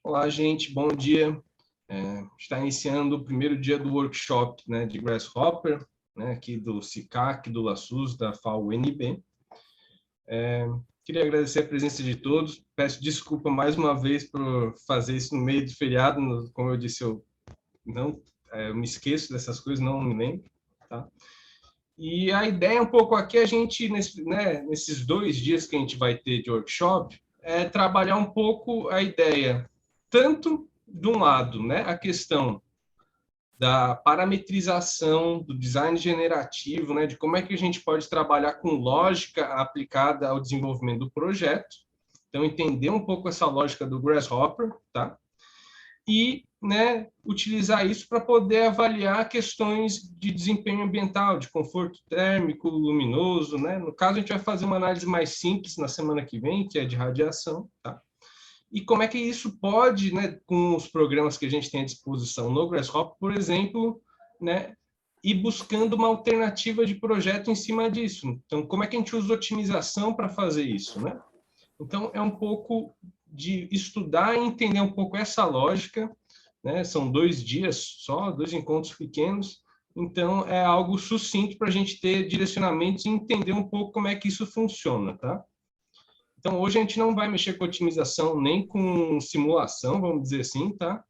Olá, gente, bom dia. Está iniciando o primeiro dia do workshop, né, de Grasshopper, né, aqui do SICAC, do LaSUS, da FAO-UNB. Queria agradecer a presença de todos. Peço desculpa mais uma vez por fazer isso no meio de feriado. Como eu disse, eu me esqueço dessas coisas, não me lembro. Tá? E a ideia um pouco aqui, a gente, nesses 2 dias que a gente vai ter de workshop, é trabalhar um pouco a ideia, tanto de um lado, né, a questão da parametrização, do design generativo, né, de como é que a gente pode trabalhar com lógica aplicada ao desenvolvimento do projeto. Então, entender um pouco essa lógica do Grasshopper, tá? E, né, utilizar isso para poder avaliar questões de desempenho ambiental, de conforto térmico, luminoso, né? No caso, a gente vai fazer uma análise mais simples na semana que vem, que é de radiação, tá? E como é que isso pode, né, com os programas que a gente tem à disposição no Grasshopper, por exemplo, né, ir buscando uma alternativa de projeto em cima disso. Então, como é que a gente usa otimização para fazer isso, né? Então, é um pouco de estudar e entender um pouco essa lógica, né? São 2 dias só, 2 encontros pequenos, então é algo sucinto para a gente ter direcionamentos e entender um pouco como é que isso funciona, tá? Então, hoje a gente não vai mexer com otimização nem com simulação, vamos dizer assim, tá?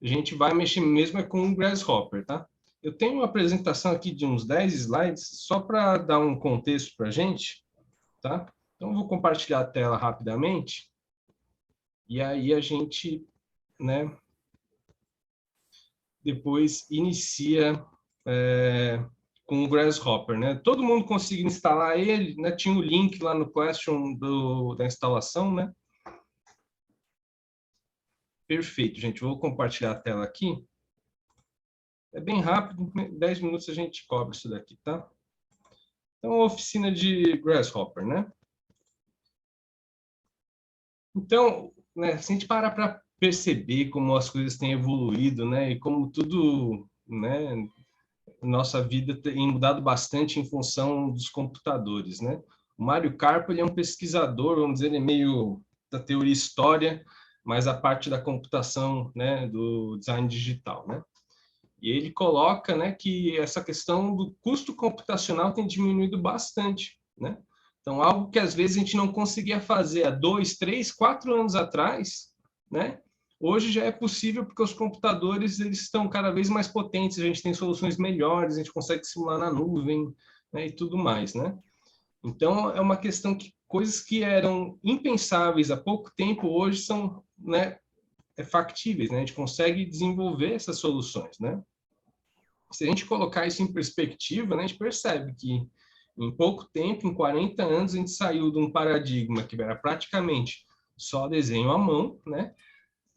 A gente vai mexer mesmo com o Grasshopper, tá? Eu tenho uma apresentação aqui de uns 10 slides, só para dar um contexto para a gente, tá? Então, eu vou compartilhar a tela rapidamente, e aí a gente, né, depois inicia com o Grasshopper, né? Todo mundo conseguiu instalar ele, né? Tinha o link lá no question da instalação, né? Perfeito, gente. Vou compartilhar a tela aqui. É bem rápido, 10 minutos a gente cobre isso daqui, tá? Então, oficina de Grasshopper, né? Então, né, se a gente parar para perceber como as coisas têm evoluído, né? E como tudo, né? Nossa vida tem mudado bastante em função dos computadores, né? O Mário Carpo, ele é um pesquisador, vamos dizer, ele é meio da teoria história, mas a parte da computação, né, do design digital, né? E ele coloca, né, que essa questão do custo computacional tem diminuído bastante, né? Então, algo que às vezes a gente não conseguia fazer há 2, 3, 4 anos atrás, né? Hoje já é possível porque os computadores eles estão cada vez mais potentes, a gente tem soluções melhores, a gente consegue simular na nuvem, né, e tudo mais, né? Então, é uma questão que coisas que eram impensáveis há pouco tempo, hoje são, né, factíveis, né? A gente consegue desenvolver essas soluções, né? Se a gente colocar isso em perspectiva, né, a gente percebe que em pouco tempo, em 40 anos, a gente saiu de um paradigma que era praticamente só desenho à mão, né,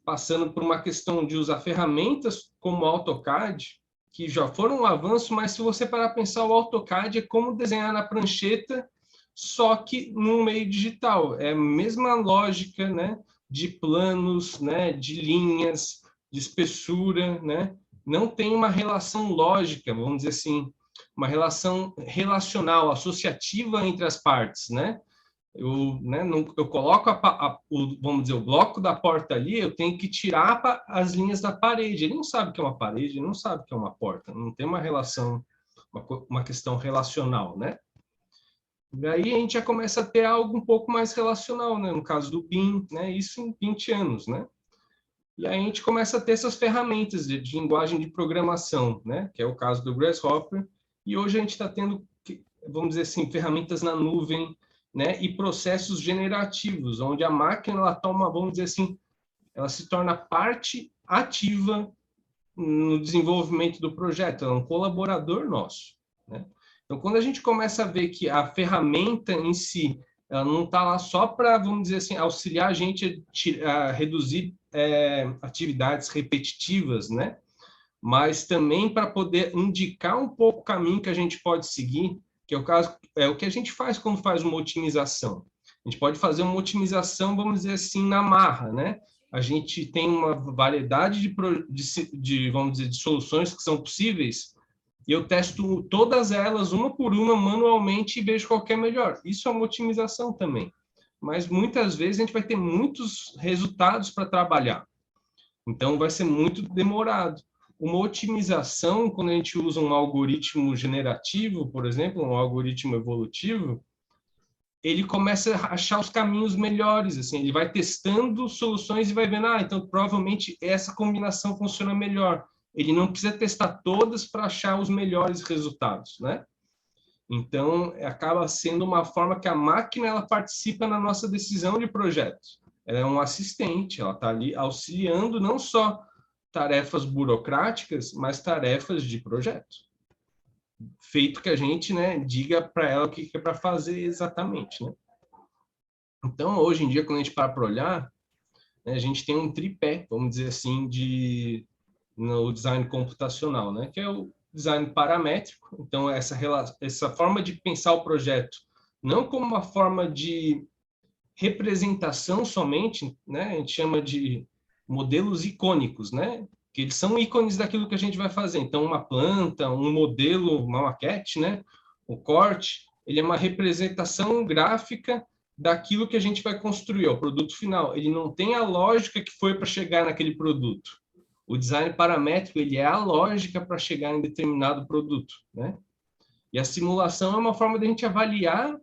passando por uma questão de usar ferramentas como o AutoCAD, que já foram um avanço, mas se você parar para pensar, o AutoCAD é como desenhar na prancheta, só que no meio digital. É a mesma lógica, né, de planos, né, de linhas, de espessura, né? Não tem uma relação lógica, vamos dizer assim, uma relação relacional, associativa entre as partes, né? Eu coloco vamos dizer, o bloco da porta ali, eu tenho que tirar as linhas da parede. Ele não sabe o que é uma parede, ele não sabe o que é uma porta. Não tem uma relação, uma questão relacional, né? Daí a gente já começa a ter algo um pouco mais relacional, né? No caso do BIM, né? Isso em 20 anos, né? E aí a gente começa a ter essas ferramentas de linguagem de programação, né? Que é o caso do Grasshopper. E hoje a gente está tendo, vamos dizer assim, ferramentas na nuvem, né? E processos generativos, onde a máquina ela toma, vamos dizer assim, ela se torna parte ativa no desenvolvimento do projeto, é um colaborador nosso, né? Então, quando a gente começa a ver que a ferramenta em si, ela não está lá só para, vamos dizer assim, auxiliar a gente a reduzir atividades repetitivas, né? Mas também para poder indicar um pouco o caminho que a gente pode seguir, que é o caso, é o que a gente faz quando faz uma otimização. A gente pode fazer uma otimização, vamos dizer assim, na marra, né? A gente tem uma variedade vamos dizer, de soluções que são possíveis e eu testo todas elas, uma por uma, manualmente e vejo qual que é melhor. Isso é uma otimização também. Mas muitas vezes a gente vai ter muitos resultados para trabalhar. Então, vai ser muito demorado. Uma otimização, quando a gente usa um algoritmo generativo, por exemplo, um algoritmo evolutivo, ele começa a achar os caminhos melhores, assim, ele vai testando soluções e vai vendo, então provavelmente essa combinação funciona melhor. Ele não precisa testar todas para achar os melhores resultados, né? Então, acaba sendo uma forma que a máquina ela participa na nossa decisão de projeto. Ela é um assistente, ela está ali auxiliando não só tarefas burocráticas, mas tarefas de projeto. Feito que a gente, né, diga para ela o que é para fazer exatamente, né? Então, hoje em dia, quando a gente para olhar, né, a gente tem um tripé, vamos dizer assim, no design computacional, né, que é o design paramétrico. Então, essa forma de pensar o projeto, não como uma forma de representação somente, né, a gente chama de modelos icônicos, né, que eles são ícones daquilo que a gente vai fazer. Então, uma planta, um modelo, uma maquete, né, o corte, ele é uma representação gráfica daquilo que a gente vai construir, o produto final. Ele não tem a lógica que foi para chegar naquele produto. O design paramétrico, ele é a lógica para chegar em determinado produto, né? E a simulação é uma forma de a gente avaliar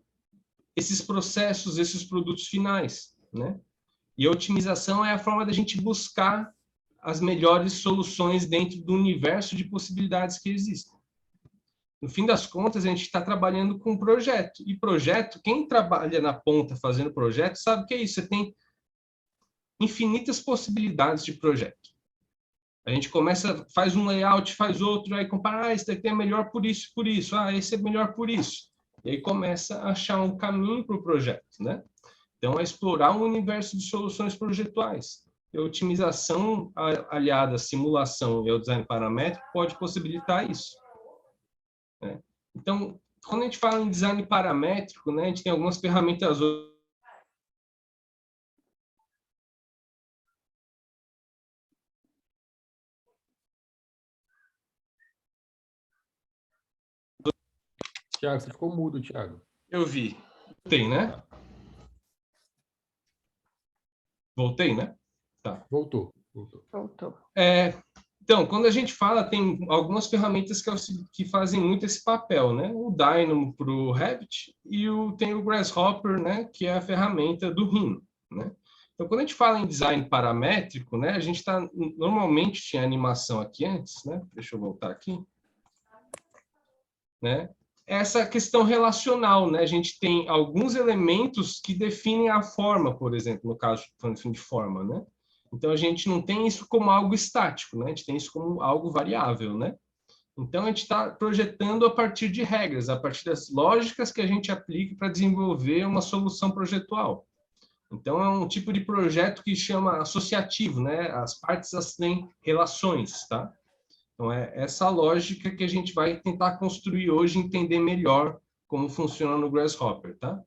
esses processos, esses produtos finais, né? E a otimização é a forma da gente buscar as melhores soluções dentro do universo de possibilidades que existem. No fim das contas, a gente está trabalhando com um projeto. E projeto, quem trabalha na ponta fazendo projeto, sabe o que é isso. Você tem infinitas possibilidades de projeto. A gente começa, faz um layout, faz outro, aí compara, esse daqui é melhor por isso, esse é melhor por isso. E aí começa a achar um caminho para o projeto, né? Então, é explorar um universo de soluções projetuais. E a otimização aliada à simulação e ao design paramétrico pode possibilitar isso, né? Então, quando a gente fala em design paramétrico, né, a gente tem algumas ferramentas. Tiago, você ficou mudo, Tiago. Eu vi. Tem, né? Voltei, né? Tá. Voltou. Então, quando a gente fala, tem algumas ferramentas que fazem muito esse papel, né? O Dynamo para o Revit e tem o Grasshopper, né? Que é a ferramenta do Rhino, né? Então, quando a gente fala em design paramétrico, né? A gente está normalmente tinha animação aqui antes, né? Deixa eu voltar aqui, né? Essa questão relacional, né? A gente tem alguns elementos que definem a forma, por exemplo, no caso de forma, né? Então, a gente não tem isso como algo estático, né? A gente tem isso como algo variável, né? Então, a gente está projetando a partir de regras, a partir das lógicas que a gente aplica para desenvolver uma solução projetual. Então, é um tipo de projeto que chama associativo, né? As partes elas têm relações, tá? Então, é essa lógica que a gente vai tentar construir hoje, entender melhor como funciona no Grasshopper, tá?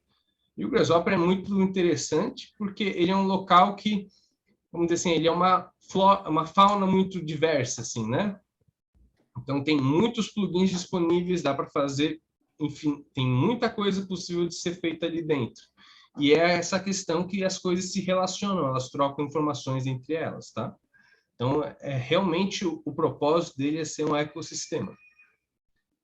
E o Grasshopper é muito interessante porque ele é um local que, vamos dizer assim, ele é uma fauna muito diversa, assim, né? Então, tem muitos plugins disponíveis, dá para fazer, enfim, tem muita coisa possível de ser feita ali dentro. E é essa questão que as coisas se relacionam, elas trocam informações entre elas, tá? Então, realmente o propósito dele é ser um ecossistema.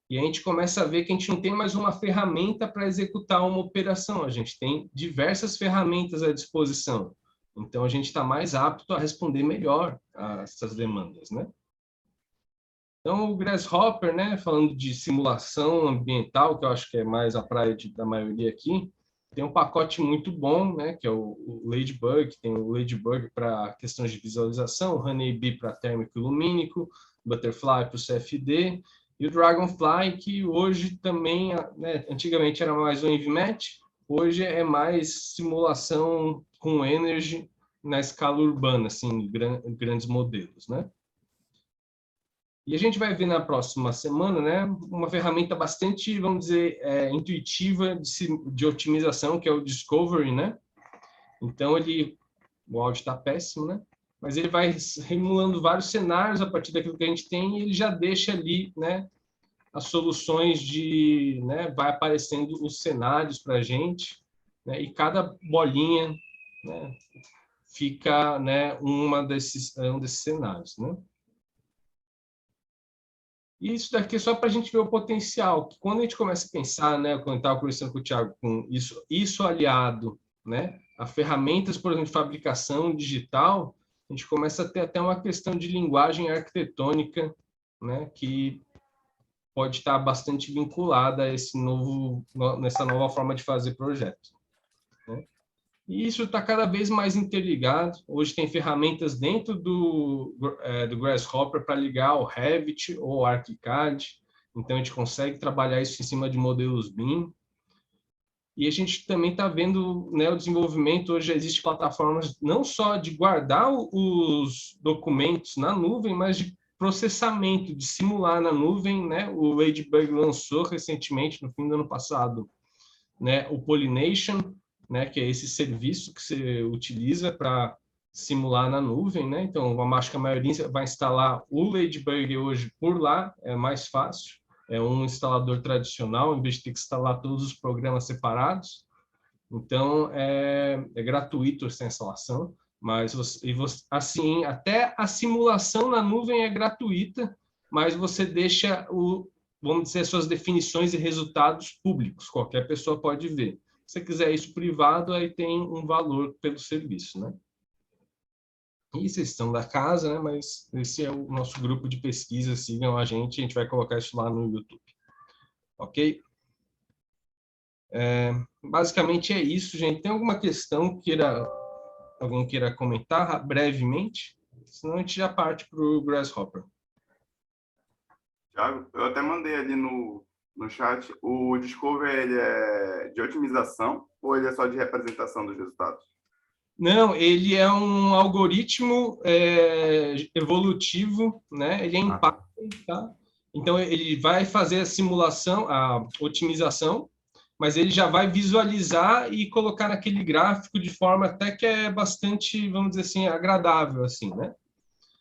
E a gente começa a ver que a gente não tem mais uma ferramenta para executar uma operação, a gente tem diversas ferramentas à disposição. Então, a gente está mais apto a responder melhor a essas demandas, né? Então, o Grasshopper, né, falando de simulação ambiental, que eu acho que é mais a praia da maioria aqui, tem um pacote muito bom, né, que é o Ladybug, tem o Ladybug para questões de visualização, o Honeybee para térmico e lumínico, Butterfly para o CFD, e o Dragonfly, que hoje também, né, antigamente era mais um EnvMatch, hoje é mais simulação com Energy na escala urbana, assim, grandes modelos, né? E a gente vai ver na próxima semana, né, uma ferramenta bastante, vamos dizer, intuitiva de otimização, que é o Discovery, né? Então, o áudio está péssimo, né? Mas ele vai remulando vários cenários a partir daquilo que a gente tem e ele já deixa ali, né, as soluções né, vai aparecendo os cenários para a gente, né? E cada bolinha, né, fica, né, um desses cenários, né? E isso daqui é só para a gente ver o potencial, que quando a gente começa a pensar, né, quando eu estava conversando com o Thiago, com isso aliado, né, a ferramentas, por exemplo, de fabricação digital, a gente começa a ter até uma questão de linguagem arquitetônica, né, que pode estar bastante vinculada a nessa nova forma de fazer projeto, né? E isso está cada vez mais interligado. Hoje tem ferramentas dentro do Grasshopper para ligar ao Revit ou ArchiCAD. Então, a gente consegue trabalhar isso em cima de modelos BIM. E a gente também está vendo, né, o desenvolvimento. Hoje existem plataformas não só de guardar os documentos na nuvem, mas de processamento, de simular na nuvem, né? O Ladybug lançou recentemente, no fim do ano passado, né, o Pollination, né, que é esse serviço que você utiliza para simular na nuvem, né? Então, acho que a maioria vai instalar o Ladybug hoje por lá, é mais fácil. É um instalador tradicional, em vez de ter que instalar todos os programas separados. Então, é gratuito essa instalação, mas assim, até a simulação na nuvem é gratuita, mas você deixa vamos dizer, suas definições e resultados públicos, qualquer pessoa pode ver. Se você quiser isso privado, aí tem um valor pelo serviço, né? E vocês estão da casa, né? Mas esse é o nosso grupo de pesquisa, sigam a gente vai colocar isso lá no YouTube. Ok? Basicamente é isso, gente. Tem alguma questão que alguém queira comentar brevemente? Senão a gente já parte para o Grasshopper. Thiago, eu até mandei ali no chat, o Discover ele é de otimização ou ele é só de representação dos resultados? Não, ele é um algoritmo evolutivo, né? Ele é em Python, tá? Então, ele vai fazer a simulação, a otimização, mas ele já vai visualizar e colocar naquele gráfico de forma até que é bastante, vamos dizer assim, agradável, assim, né?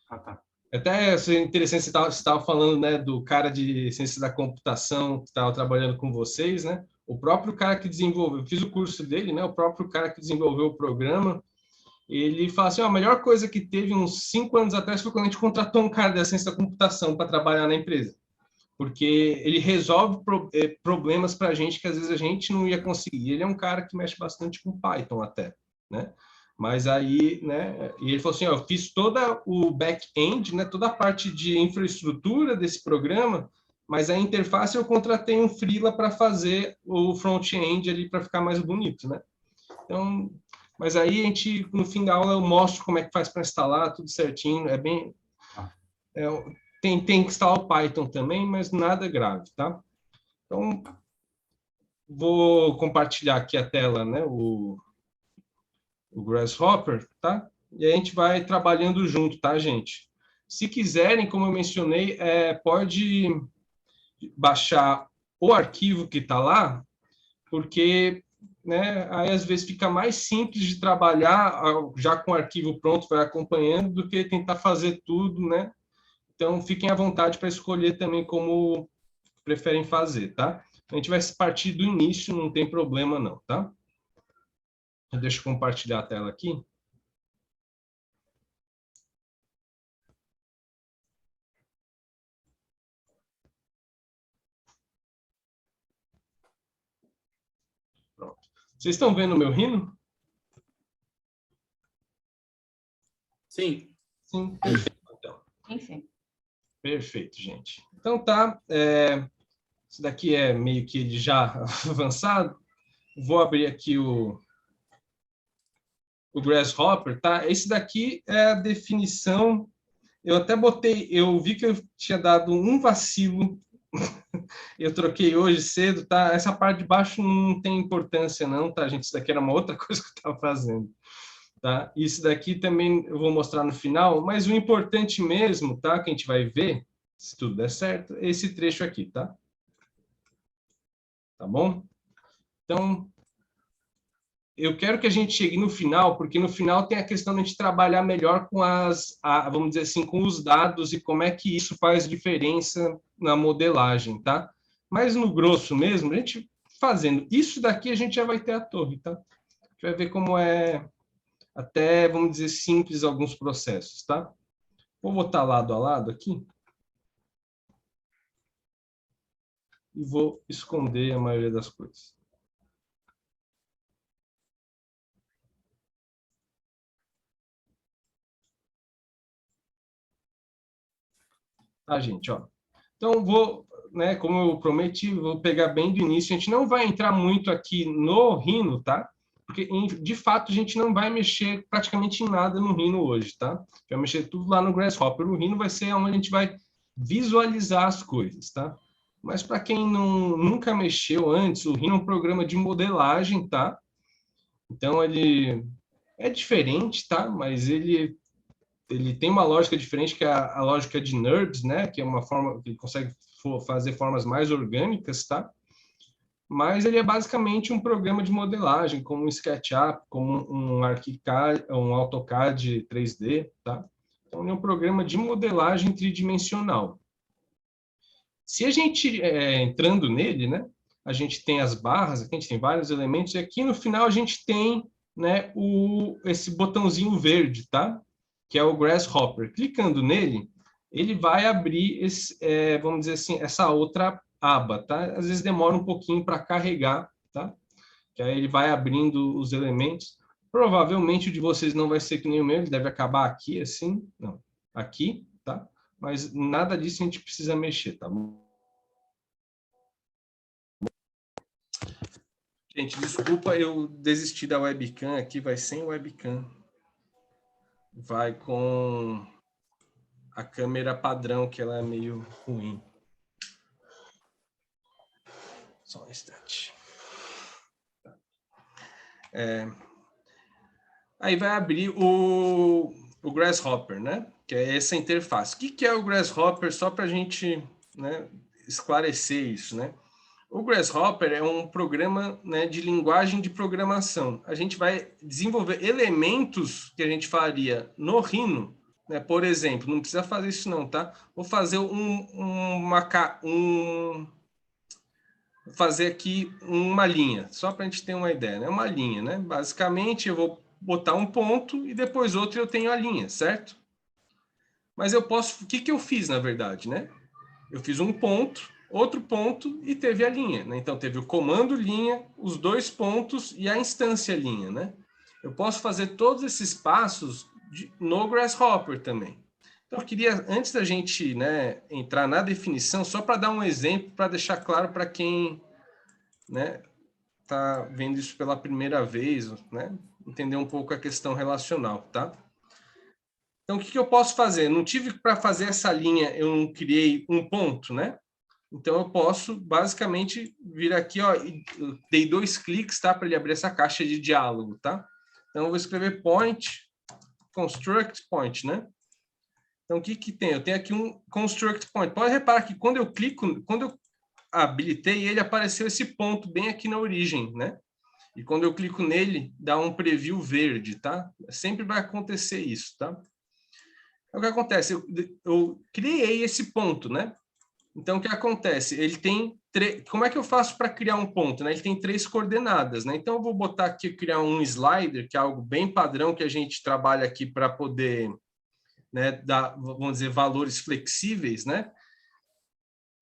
Tá. Até é interessante, você estava falando, né, do cara de ciência da computação que estava trabalhando com vocês, né? O próprio cara que desenvolveu, eu fiz o curso dele, né? O próprio cara que desenvolveu o programa, ele fala assim, a melhor coisa que teve uns 5 anos atrás foi quando a gente contratou um cara da ciência da computação para trabalhar na empresa. Porque ele resolve problemas para a gente que às vezes a gente não ia conseguir. Ele é um cara que mexe bastante com Python até, né? Mas aí, né? E ele falou assim, eu fiz toda o back-end, né? Toda a parte de infraestrutura desse programa, mas a interface eu contratei um freela para fazer o front-end ali para ficar mais bonito, né? Então, mas aí a gente, no fim da aula, eu mostro como é que faz para instalar, tudo certinho, é bem... Tem que instalar o Python também, mas nada grave, tá? Então, vou compartilhar aqui a tela, né? O Grasshopper, tá? E a gente vai trabalhando junto, tá, gente? Se quiserem, como eu mencionei, pode baixar o arquivo que está lá, porque, né, aí às vezes fica mais simples de trabalhar já com o arquivo pronto, vai acompanhando, do que tentar fazer tudo, né? Então, fiquem à vontade para escolher também como preferem fazer, tá? A gente vai partir do início, não tem problema não, tá? Deixa eu compartilhar a tela aqui. Pronto. Vocês estão vendo o meu Rhino? Sim. Sim, perfeito. Então. Enfim. Perfeito, gente. Então tá, isso daqui é meio que já avançado. Vou abrir aqui o Grasshopper, tá? Esse daqui é a definição. Eu até botei, eu vi que eu tinha dado um vacilo. Eu troquei hoje cedo, tá? Essa parte de baixo não tem importância não, tá, gente? Isso daqui era uma outra coisa que eu estava fazendo, tá? Isso daqui também eu vou mostrar no final, mas o importante mesmo, tá? Que a gente vai ver, se tudo der certo, é esse trecho aqui, tá? Tá bom? Então, eu quero que a gente chegue no final, porque no final tem a questão de a gente trabalhar melhor com vamos dizer assim, com os dados e como é que isso faz diferença na modelagem, tá? Mas no grosso mesmo, a gente fazendo isso daqui, a gente já vai ter a torre, tá? A gente vai ver como é até, vamos dizer, simples alguns processos, tá? Vou botar lado a lado aqui. E vou esconder a maioria das coisas. Tá, gente, ó. Então, vou, né, como eu prometi, vou pegar bem do início. A gente não vai entrar muito aqui no Rhino, tá? Porque, de fato, a gente não vai mexer praticamente em nada no Rhino hoje, tá? Vai mexer tudo lá no Grasshopper. O Rhino vai ser onde a gente vai visualizar as coisas, tá? Mas para quem nunca mexeu antes, o Rhino é um programa de modelagem, tá? Então, ele é diferente, tá? Mas ele tem uma lógica diferente, que é a lógica de NURBS, né? Que é uma forma que ele consegue fazer formas mais orgânicas, tá? Mas ele é basicamente um programa de modelagem, como um SketchUp, como um ArchiCAD, um AutoCAD 3D, tá? Então, ele é um programa de modelagem tridimensional. Se a gente, entrando nele, né? A gente tem as barras, aqui a gente tem vários elementos, e aqui no final a gente tem, né, esse botãozinho verde, tá? Que é o Grasshopper. Clicando nele, ele vai abrir, vamos dizer assim, essa outra aba, tá? Às vezes demora um pouquinho para carregar, tá? Que aí ele vai abrindo os elementos. Provavelmente o de vocês não vai ser que nem o meu, ele deve acabar aqui, assim, não, aqui, tá? Mas nada disso a gente precisa mexer, tá bom? Gente, desculpa, eu desisti da webcam aqui, vai sem webcam. Vai com a câmera padrão, que ela é meio ruim. Só um instante. Aí vai abrir o Grasshopper, né? Que é essa interface. O que é o Grasshopper? Só para a gente, né, esclarecer isso, né? O Grasshopper é um programa, né, de linguagem de programação. A gente vai desenvolver elementos que a gente faria no Rhino, né? Por exemplo, não precisa fazer isso não, tá? Vou fazer fazer aqui uma linha, só para a gente ter uma ideia, né? Uma linha, né? Basicamente, eu vou botar um ponto e depois outro eu tenho a linha, certo? Mas eu posso... O que eu fiz, na verdade, né? Eu fiz um ponto, outro ponto e teve a linha, né? Então, teve o comando linha, os dois pontos e a instância linha, né? Eu posso fazer todos esses passos no Grasshopper também. Então, eu queria, antes da gente, né, entrar na definição, só para dar um exemplo, para deixar claro para quem, né, está vendo isso pela primeira vez, né, entender um pouco a questão relacional, tá? Então, o que eu posso fazer? Não tive para fazer essa linha, eu não criei um ponto, né? Então, eu posso, basicamente, vir aqui, ó, e dei 2 cliques, tá? Para ele abrir essa caixa de diálogo, tá? Então, eu vou escrever point, construct point, né? Então, o que tem? Eu tenho aqui um construct point. Pode reparar que quando eu clico, quando eu habilitei ele, apareceu esse ponto bem aqui na origem, né? E quando eu clico nele, dá um preview verde, tá? Sempre vai acontecer isso, tá? Então, o que acontece? Eu criei esse ponto, né? Então, o que acontece? Ele tem... Como é que eu faço para criar um ponto? Né? Ele tem 3 coordenadas, né? Então, eu vou botar aqui, criar um slider, que é algo bem padrão que a gente trabalha aqui para poder, né, dar, vamos dizer, valores flexíveis, né?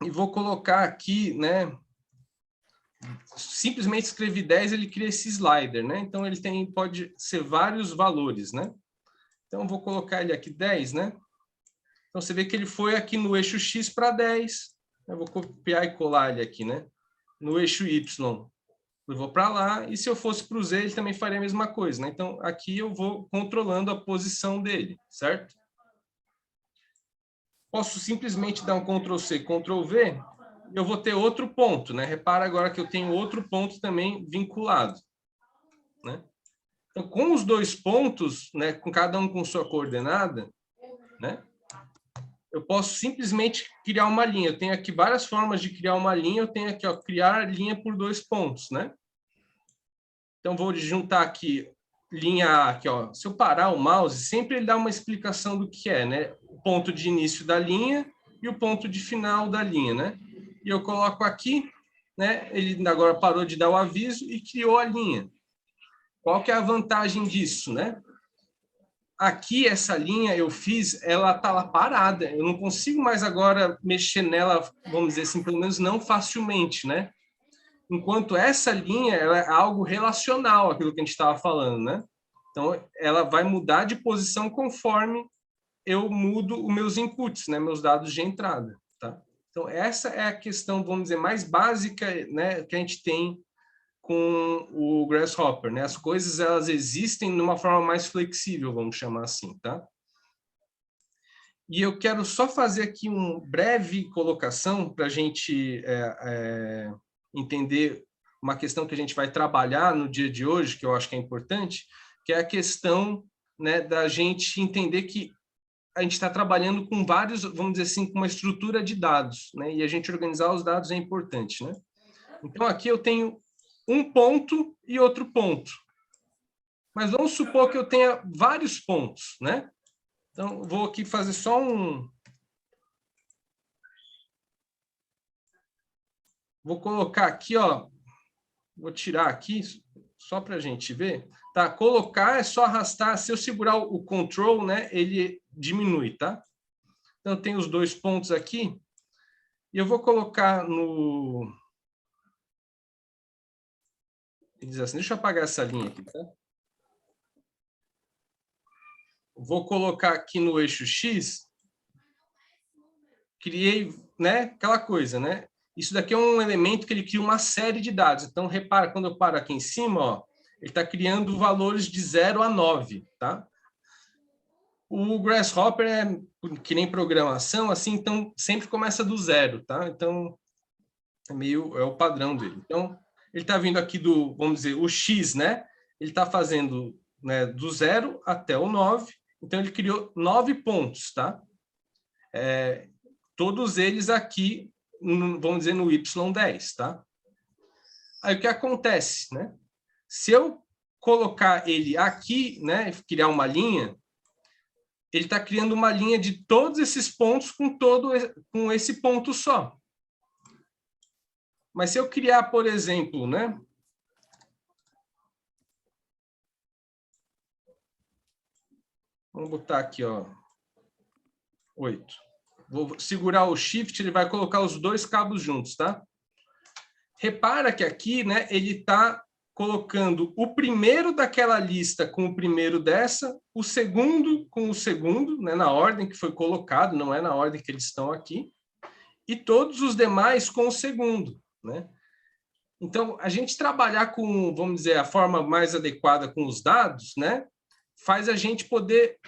E vou colocar aqui, né? Simplesmente escrevi 10, ele cria esse slider, né? Então, ele pode ser vários valores, né? Então, vou colocar ele aqui 10, né? Então, você vê que ele foi aqui no eixo X para 10. Eu vou copiar e colar ele aqui, né? No eixo Y, eu vou para lá. E se eu fosse para o Z, ele também faria a mesma coisa, né? Então, aqui eu vou controlando a posição dele, certo? Posso simplesmente dar um Ctrl+C, Ctrl+V. Eu vou ter outro ponto, né? Repara agora que eu tenho outro ponto também vinculado, né? Então, com os 2 pontos, né, com cada um com sua coordenada, né, eu posso simplesmente criar uma linha. Eu tenho aqui várias formas de criar uma linha. Eu tenho aqui, ó, criar linha por 2 pontos, né? Então, vou juntar aqui linha A, aqui, ó. Se eu parar o mouse, sempre ele dá uma explicação do que é, né? O ponto de início da linha e o ponto de final da linha, né? E eu coloco aqui, né? Ele agora parou de dar o aviso e criou a linha. Qual que é a vantagem disso, né? aqui essa linha eu fiz, ela está lá parada. Eu não consigo mais agora mexer nela, vamos dizer assim, pelo menos não facilmente, né? Enquanto essa linha ela é algo relacional, aquilo que a gente estava falando, né? Então, ela vai mudar de posição conforme eu mudo os meus inputs, né? Meus dados de entrada, tá? Então, essa é a questão, vamos dizer, mais básica, né? Que a gente tem com o Grasshopper, né? As coisas, elas existem de uma forma mais flexível, vamos chamar assim, tá? E eu quero só fazer aqui uma breve colocação para a gente entender uma questão que a gente vai trabalhar no dia de hoje, que eu acho que é importante, que é a questão, né, da gente entender que a gente está trabalhando com vários, vamos dizer assim, com uma estrutura de dados, né? E a gente organizar os dados é importante, né? Então, aqui eu tenho um ponto e outro ponto. Mas vamos supor que eu tenha vários pontos, né? Então, vou aqui fazer só um... Vou colocar aqui, ó... Vou tirar aqui, só para a gente ver. Tá, colocar é só arrastar. Se eu segurar o control, né, ele diminui, tá? Então, eu tenho os dois pontos aqui. E eu vou colocar no... Ele diz assim, deixa eu apagar essa linha aqui, tá? Vou colocar aqui no eixo X. Criei, né, aquela coisa, né? Isso daqui é um elemento que ele cria uma série de dados. Então, repara, quando eu paro aqui em cima, ó, ele está criando valores de 0 a 9, tá? O Grasshopper é que nem programação, assim, então sempre começa do zero, tá? Então, é o padrão dele. Então, ele está vindo aqui do, vamos dizer, o X, né? Ele está fazendo, né, do 0 até o 9, então ele criou 9 pontos, tá? Todos eles aqui, vamos dizer, no Y10, tá? Aí o que acontece, né? Se eu colocar ele aqui, né, criar uma linha, ele está criando uma linha de todos esses pontos com esse ponto só. Mas se eu criar, por exemplo, né? Vamos botar aqui, ó, 8. Vou segurar o Shift, ele vai colocar os dois cabos juntos, tá? Repara que aqui, né, ele está colocando o primeiro daquela lista com o primeiro dessa, o segundo com o segundo, né, na ordem que foi colocado, não é na ordem que eles estão aqui, e todos os demais com o segundo, né? Então, a gente trabalhar com, vamos dizer, a forma mais adequada com os dados, né, faz a gente poder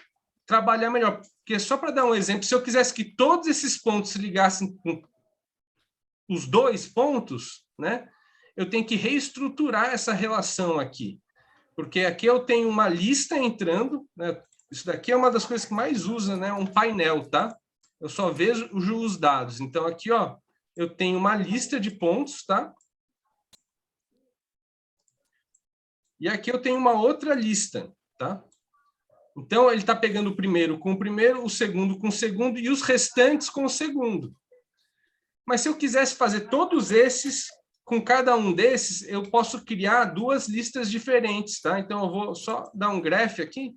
trabalhar melhor. Porque, só para dar um exemplo, se eu quisesse que todos esses pontos se ligassem com os dois pontos, né, eu tenho que reestruturar essa relação aqui. Porque aqui eu tenho uma lista entrando, né, isso daqui é uma das coisas que mais usa, né, um painel, tá? Eu só vejo os dados. Então, aqui, ó, eu tenho uma lista de pontos, tá? E aqui eu tenho uma outra lista, tá? Então, ele está pegando o primeiro com o primeiro, o segundo com o segundo e os restantes com o segundo. Mas se eu quisesse fazer todos esses, com cada um desses, eu posso criar duas listas diferentes, tá? Então, eu vou só dar um graph aqui.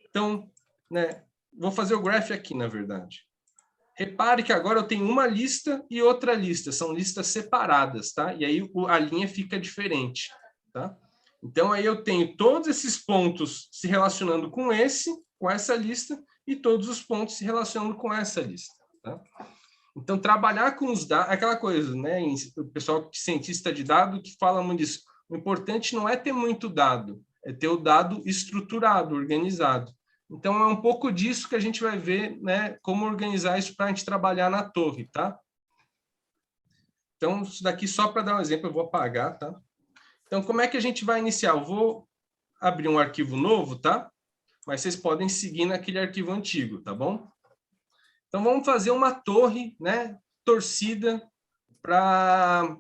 Então, né, vou fazer o graph aqui, na verdade. Repare que agora eu tenho uma lista e outra lista. São listas separadas, tá? E aí a linha fica diferente, tá? Então, aí eu tenho todos esses pontos se relacionando com essa lista, e todos os pontos se relacionando com essa lista, tá? Então, trabalhar com os dados, aquela coisa, né? O pessoal cientista de dados que fala muito disso. O importante não é ter muito dado, é ter o dado estruturado, organizado. Então, é um pouco disso que a gente vai ver, né? Como organizar isso para a gente trabalhar na torre, tá? Então, isso daqui só para dar um exemplo, eu vou apagar, tá? Então, como é que a gente vai iniciar? Eu vou abrir um arquivo novo, tá? Mas vocês podem seguir naquele arquivo antigo, tá bom? Então, vamos fazer uma torre, né, torcida para...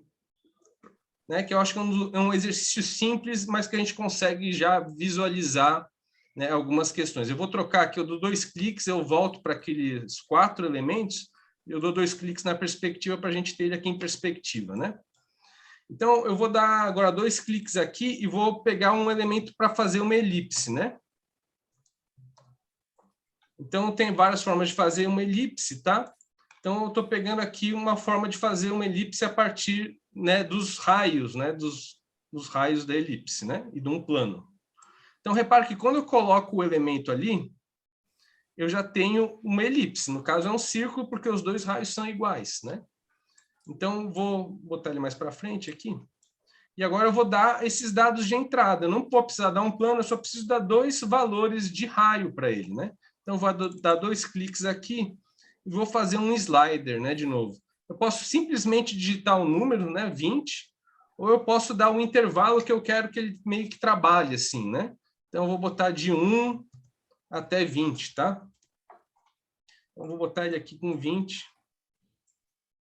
Né, que eu acho que é um exercício simples, mas que a gente consegue já visualizar, né, algumas questões. Eu vou trocar aqui, eu dou 2 cliques, eu volto para aqueles 4 elementos, e eu dou 2 cliques na perspectiva para a gente ter ele aqui em perspectiva, né? Então, eu vou dar agora 2 cliques aqui e vou pegar um elemento para fazer uma elipse, né? Então, tem várias formas de fazer uma elipse, tá? Então, eu estou pegando aqui uma forma de fazer uma elipse a partir, né, dos raios, né, dos raios da elipse, né, e de um plano. Então, repare que quando eu coloco o elemento ali, eu já tenho uma elipse. No caso, é um círculo, porque os dois raios são iguais, né? Então, vou botar ele mais para frente aqui. E agora eu vou dar esses dados de entrada. Eu não vou precisar dar um plano, eu só preciso dar 2 valores de raio para ele, né? Então, eu vou dar 2 cliques aqui e vou fazer um slider, né, de novo. Eu posso simplesmente digitar o número, né, 20, ou eu posso dar um intervalo que eu quero que ele meio que trabalhe assim, né? Então, eu vou botar de 1 até 20, tá? Então, vou botar ele aqui com 20.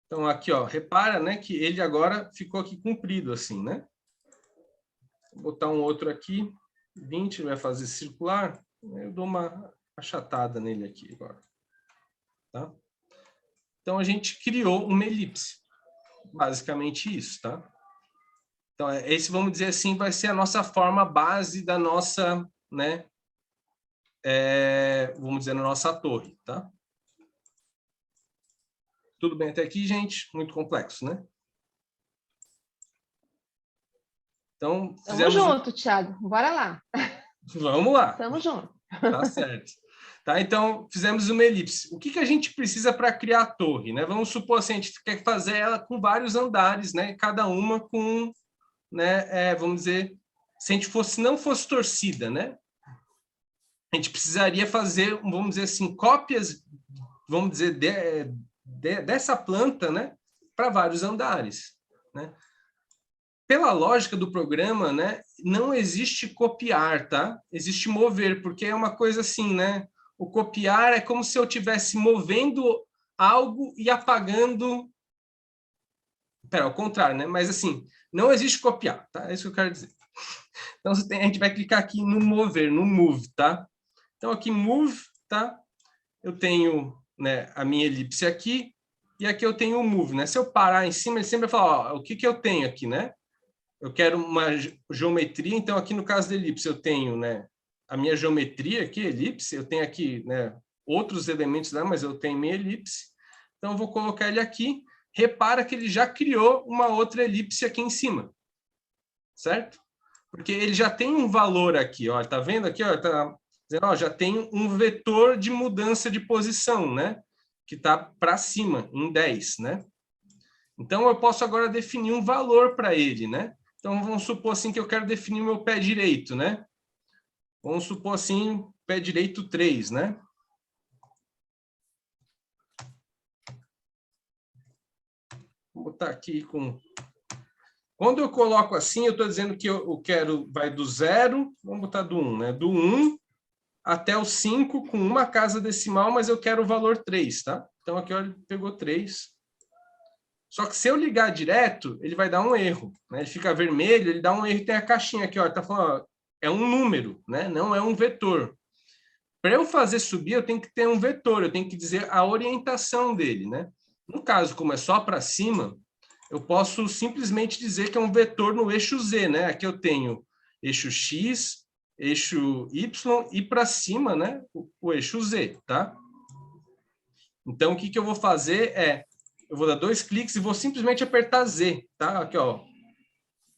Então, aqui, ó, repara, né, que ele agora ficou aqui comprido assim, né? Vou botar um outro aqui, 20, vai fazer circular. Eu dou uma achatada nele aqui agora. Tá? Então, a gente criou uma elipse. Basicamente isso, tá? Então, esse, vamos dizer assim, vai ser a nossa forma base da nossa, né? Vamos dizer, na nossa torre, tá? Tudo bem até aqui, gente? Muito complexo, né? Então, Tamo junto, Thiago. Bora lá. Vamos lá. Tamo junto. Tá certo. Tá, então, fizemos uma elipse. O que a gente precisa para criar a torre, né? Vamos supor assim, a gente quer fazer ela com vários andares, né? Cada uma com, né? Vamos dizer, se a gente não fosse torcida, né? A gente precisaria fazer, vamos dizer assim, cópias, vamos dizer, dessa planta, né? Para vários andares, né? Pela lógica do programa, né? Não existe copiar, tá? Existe mover, porque é uma coisa assim, né? O copiar é como se eu estivesse movendo algo e apagando... Pera, ao contrário, né? Mas assim, não existe copiar, tá? É isso que eu quero dizer. Então, a gente vai clicar aqui no mover, no move, tá? Então, aqui move, tá? Eu tenho, né, a minha elipse aqui, e aqui eu tenho o move, né? Se eu parar em cima, ele sempre vai falar, ó, o que eu tenho aqui, né? Eu quero uma geometria, então aqui no caso da elipse eu tenho, né, a minha geometria aqui, elipse, eu tenho aqui, né, outros elementos lá, mas eu tenho minha elipse. Então eu vou colocar ele aqui. Repara que ele já criou uma outra elipse aqui em cima. Certo? Porque ele já tem um valor aqui, ó, tá vendo aqui, ó, tá dizendo, ó, já tem um vetor de mudança de posição, né, que tá para cima em 10, né? Então eu posso agora definir um valor para ele, né? Então, vamos supor assim que eu quero definir o meu pé direito, né? Vamos supor assim, pé direito 3, né? Vou botar aqui com... Quando eu coloco assim, eu estou dizendo que eu quero, vai do 0, vamos botar do 1, né? Do 1 até o 5 com uma casa decimal, mas eu quero o valor 3, tá? Então, aqui, olha, pegou 3. Só que se eu ligar direto, ele vai dar um erro, né? Ele fica vermelho, ele dá um erro e tem a caixinha aqui, ó, tá falando, ó, é um número, né? Não é um vetor. Para eu fazer subir, eu tenho que ter um vetor, eu tenho que dizer a orientação dele, né? No caso, como é só para cima, eu posso simplesmente dizer que é um vetor no eixo Z, né? Aqui eu tenho eixo X, eixo Y e para cima, né? O eixo Z, tá? Então, o que eu vou fazer é eu vou dar 2 cliques e vou simplesmente apertar Z, tá? Aqui, ó,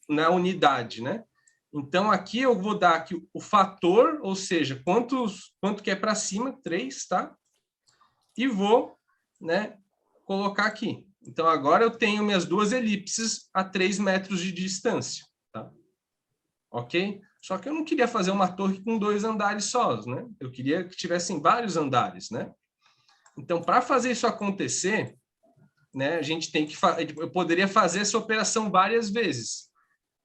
na unidade, né? Então, aqui eu vou dar aqui o fator, ou seja, quanto que é para cima, 3, tá? E vou, né, colocar aqui. Então, agora eu tenho minhas duas elipses a 3 metros de distância, tá? Ok? Só que eu não queria fazer uma torre com 2 andares sós, né? Eu queria que tivessem vários andares, né? Então, para fazer isso acontecer, né, a gente tem que eu poderia fazer essa operação várias vezes,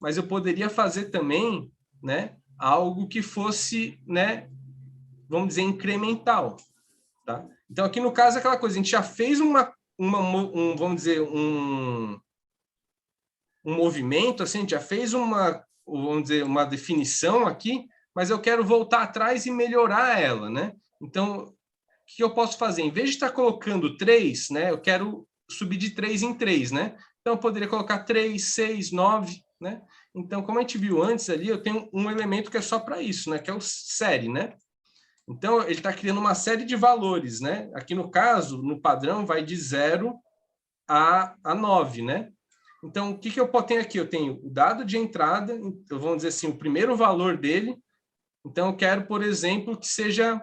mas eu poderia fazer também, né, algo que fosse, né, vamos dizer, incremental, tá? Então aqui no caso é aquela coisa, a gente já fez vamos dizer, um movimento, assim, a gente já fez vamos dizer, uma definição aqui, mas eu quero voltar atrás e melhorar ela, né? Então, o que eu posso fazer? Em vez de estar colocando 3, né, eu quero subir de 3 em 3, né? Então, eu poderia colocar 3, 6, 9, né? Então, como a gente viu antes ali, eu tenho um elemento que é só para isso, né? Que é o série, né? Então, ele está criando uma série de valores, né? Aqui no caso, no padrão, vai de 0 a 9, né? Então, o que eu tenho aqui? Eu tenho o dado de entrada, então, vamos dizer assim, o primeiro valor dele. Então, eu quero, por exemplo, que seja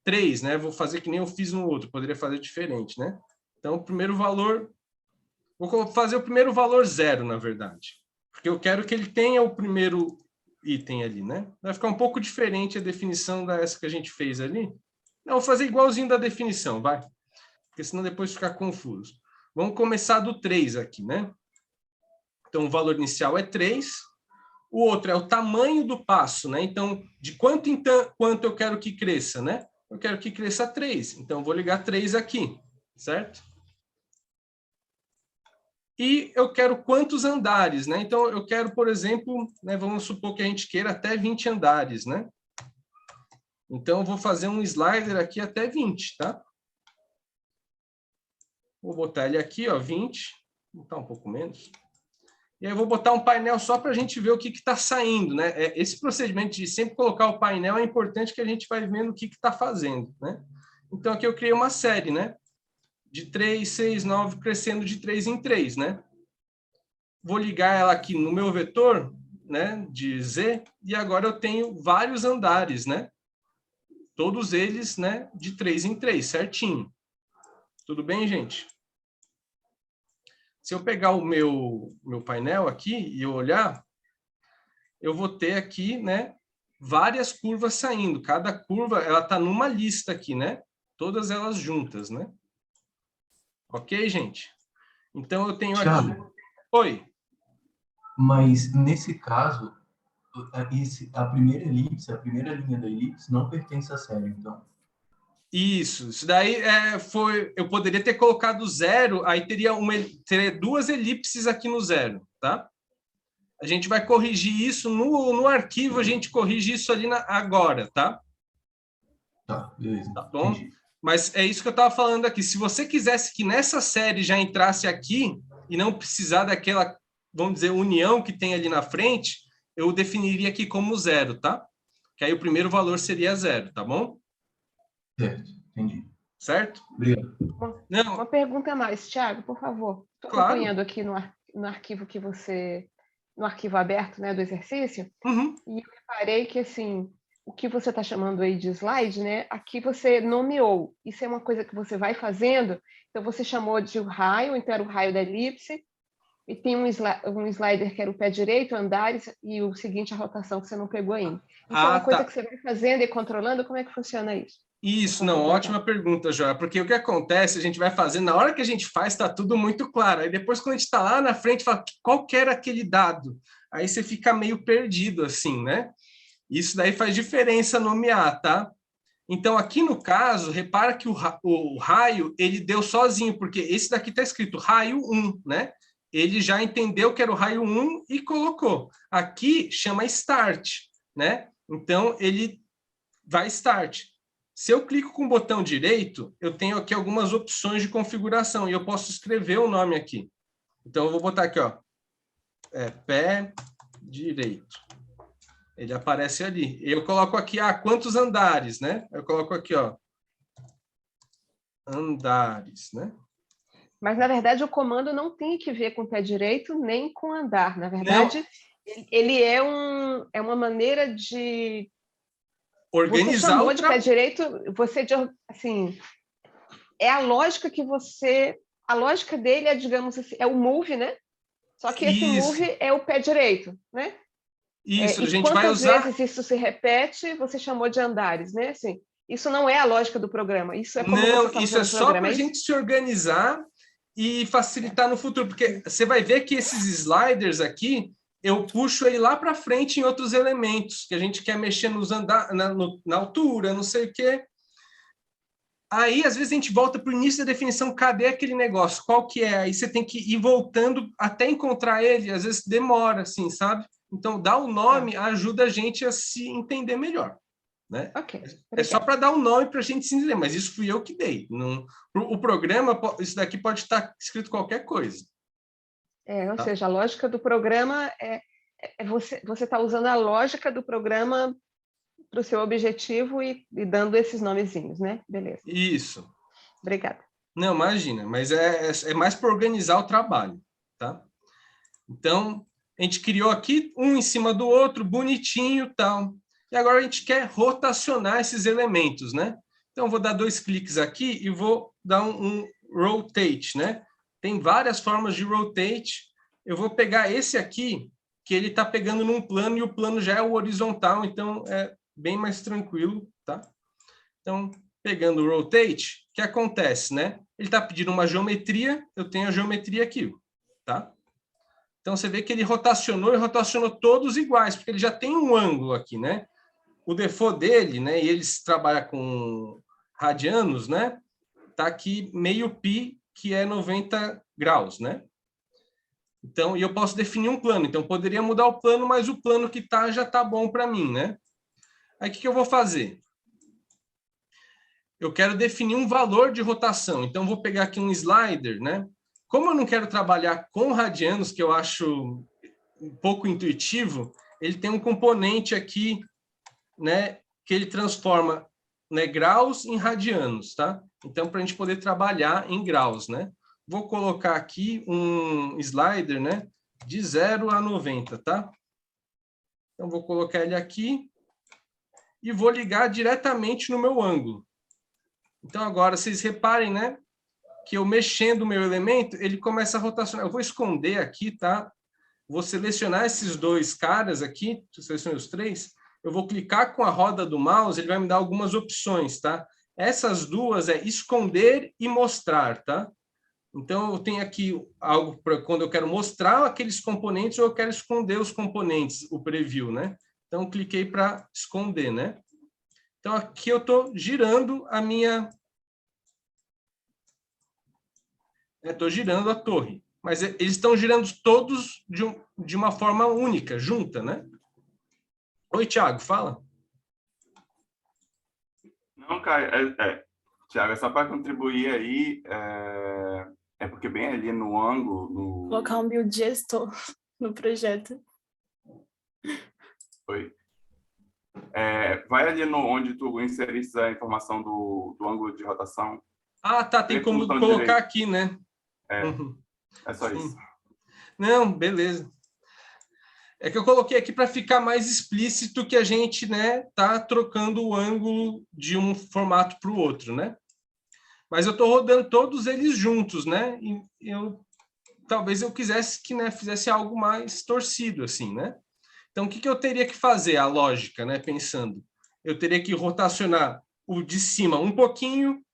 3, né? Vou fazer que nem eu fiz no outro, poderia fazer diferente, né? Então, o primeiro valor... Vou fazer o primeiro valor 0, na verdade. Porque eu quero que ele tenha o primeiro item ali, né? Vai ficar um pouco diferente a definição dessa que a gente fez ali. Não, vou fazer igualzinho da definição, vai. Porque senão depois fica confuso. Vamos começar do 3 aqui, né? Então, o valor inicial é 3. O outro é o tamanho do passo, né? Então, de quanto em quanto eu quero que cresça, né? Eu quero que cresça 3. Então, eu vou ligar 3 aqui, certo? E eu quero quantos andares, né? Então, eu quero, por exemplo, né, vamos supor que a gente queira até 20 andares, né? Então, eu vou fazer um slider aqui até 20, tá? Vou botar ele aqui, ó, 20. Vou botar um pouco menos. E aí eu vou botar um painel só para a gente ver o que está saindo, né? Esse procedimento de sempre colocar o painel é importante que a gente vai vendo o que está fazendo, né? Então, aqui eu criei uma série, né? De 3, 6, 9, crescendo de 3 em 3, né? Vou ligar ela aqui no meu vetor, né, de Z, e agora eu tenho vários andares, né? Todos eles, né, de 3 em 3, certinho. Tudo bem, gente? Se eu pegar o meu painel aqui e eu olhar, eu vou ter aqui, né, várias curvas saindo. Cada curva, ela está numa lista aqui, né? Todas elas juntas, né? Ok, gente? Então, eu tenho Thiago, aqui... Oi. mas nesse caso, a primeira elipse, a primeira linha da elipse não pertence à série, então. Isso daí foi... Eu poderia ter colocado 0, aí teria duas elipses aqui no 0, tá? A gente vai corrigir isso no arquivo, a gente corrige isso ali agora, tá? Tá, beleza. Tá bom? Entendi. Mas é isso que eu estava falando aqui. Se você quisesse que nessa série já entrasse aqui e não precisar daquela, vamos dizer, união que tem ali na frente, eu definiria aqui como 0, tá? Que aí o primeiro valor seria 0, tá bom? Certo, entendi. Certo? Obrigado. Não, Uma pergunta a mais, Thiago, por favor. Estou claro. acompanhando aqui no arquivo que você... No arquivo aberto, né, do exercício, Uhum. e eu reparei que, assim, o que você está chamando aí de slide, né, aqui você nomeou. Isso é uma coisa que você vai fazendo, então você chamou de raio, então era o raio da elipse, e tem um slider que era o pé direito, andares, e o seguinte, a rotação que você não pegou ainda. Isso é uma coisa tá. que você vai fazendo e controlando, como é que funciona isso? Isso, não, ótima pergunta, Joia, porque o que acontece, a gente vai fazendo, na hora que a gente faz, está tudo muito claro, aí depois quando a gente está lá na frente, fala, qual que era aquele dado? Aí você fica meio perdido, assim, né? Isso daí faz diferença nomear, tá? Então, aqui no caso, repara que o raio, ele deu sozinho, porque esse daqui está escrito raio 1, né? Ele já entendeu que era o raio 1 e colocou. Aqui chama start, né? Então, ele vai start. Se eu clico com o botão direito, eu tenho aqui algumas opções de configuração e eu posso escrever o nome aqui. Então, eu vou botar aqui, ó, pé direito. Ele aparece ali. Eu coloco aqui, quantos andares, né? Eu coloco aqui, ó, andares, né? Mas, na verdade, o comando não tem que ver com o pé direito nem com andar. Na verdade, ele é uma maneira de... Organizar você chamou de pé direito, assim, é a lógica que você... A lógica dele é, digamos assim, é o move, né? Só que esse move é o pé direito, né? Isso, a e gente vai usar... quantas vezes isso se repete, você chamou de andares, né? Assim, isso não é a lógica do programa, isso é como não, você isso é só para a gente se organizar e facilitar no futuro, porque você vai ver que esses sliders aqui, eu puxo ele lá para frente em outros elementos, que a gente quer mexer na altura, não sei o quê. Aí, às vezes, a gente volta para o início da definição, cadê aquele negócio? Qual que é? Aí você tem que ir voltando até encontrar ele, às vezes demora, assim, sabe? Então, dar o nome ajuda a gente a se entender melhor. Né? Okay, é só para dar um nome para a gente se entender, mas isso fui eu que dei. Não, o programa, isso daqui pode estar escrito qualquer coisa. Ou seja, a lógica do programa você está usando a lógica do programa o seu objetivo e dando esses nomezinhos, né? Beleza. Isso. Obrigada. Não, imagina, mas é mais para organizar o trabalho, tá? Então, a gente criou aqui um em cima do outro, bonitinho e tal. E agora a gente quer rotacionar esses elementos, né? Então, eu vou dar 2 cliques aqui e vou dar um rotate, né? Tem várias formas de rotate. Eu vou pegar esse aqui, que ele está pegando num plano, e o plano já é o horizontal, então é bem mais tranquilo, tá? Então, pegando o rotate, o que acontece, né? Ele está pedindo uma geometria, eu tenho a geometria aqui, tá? Então, você vê que ele rotacionou e rotacionou todos iguais, porque ele já tem um ângulo aqui, né? O default dele, né? E eles trabalham com radianos, né? Tá aqui meio pi, que é 90 graus, né? Então, e eu posso definir um plano. Então, poderia mudar o plano, mas o plano que tá já tá bom para mim, né? Aí, o que eu vou fazer? Eu quero definir um valor de rotação. Então, vou pegar aqui um slider, né? Como eu não quero trabalhar com radianos, que eu acho um pouco intuitivo, ele tem um componente aqui, né? Que ele transforma, né, graus em radianos, tá? Então, para a gente poder trabalhar em graus, né? Vou colocar aqui um slider, né? De 0 a 90, tá? Então, vou colocar ele aqui e vou ligar diretamente no meu ângulo. Então, agora, vocês reparem, né? Que eu mexendo o meu elemento, ele começa a rotacionar. Eu vou esconder aqui, tá? Vou selecionar esses 2 caras aqui, selecionei os 3. Eu vou clicar com a roda do mouse, ele vai me dar algumas opções, tá? Essas 2 é esconder e mostrar, tá? Então, eu tenho aqui algo para quando eu quero mostrar aqueles componentes ou eu quero esconder os componentes, o preview, né? Então, cliquei para esconder, né? Então, aqui eu estou girando a minha... Estou girando a torre. Mas eles estão girando todos de uma forma única, junta, né? Oi, Thiago, fala. Não, Caio, Thiago, é só para contribuir aí, é porque bem ali no ângulo... Colocar um build gestor no projeto. Oi. Vai ali no onde tu inseriste a informação do ângulo de rotação. Ah, tá, tem como colocar aqui, né? É só Sim. isso. Não, beleza. É que eu coloquei aqui para ficar mais explícito que a gente, né, tá trocando o ângulo de um formato para o outro, né? Mas eu estou rodando todos eles juntos, né? E talvez eu quisesse que, né, fizesse algo mais torcido, assim, né? Então, o que eu teria que fazer? A lógica, né? Pensando. Eu teria que rotacionar o de cima um pouquinho,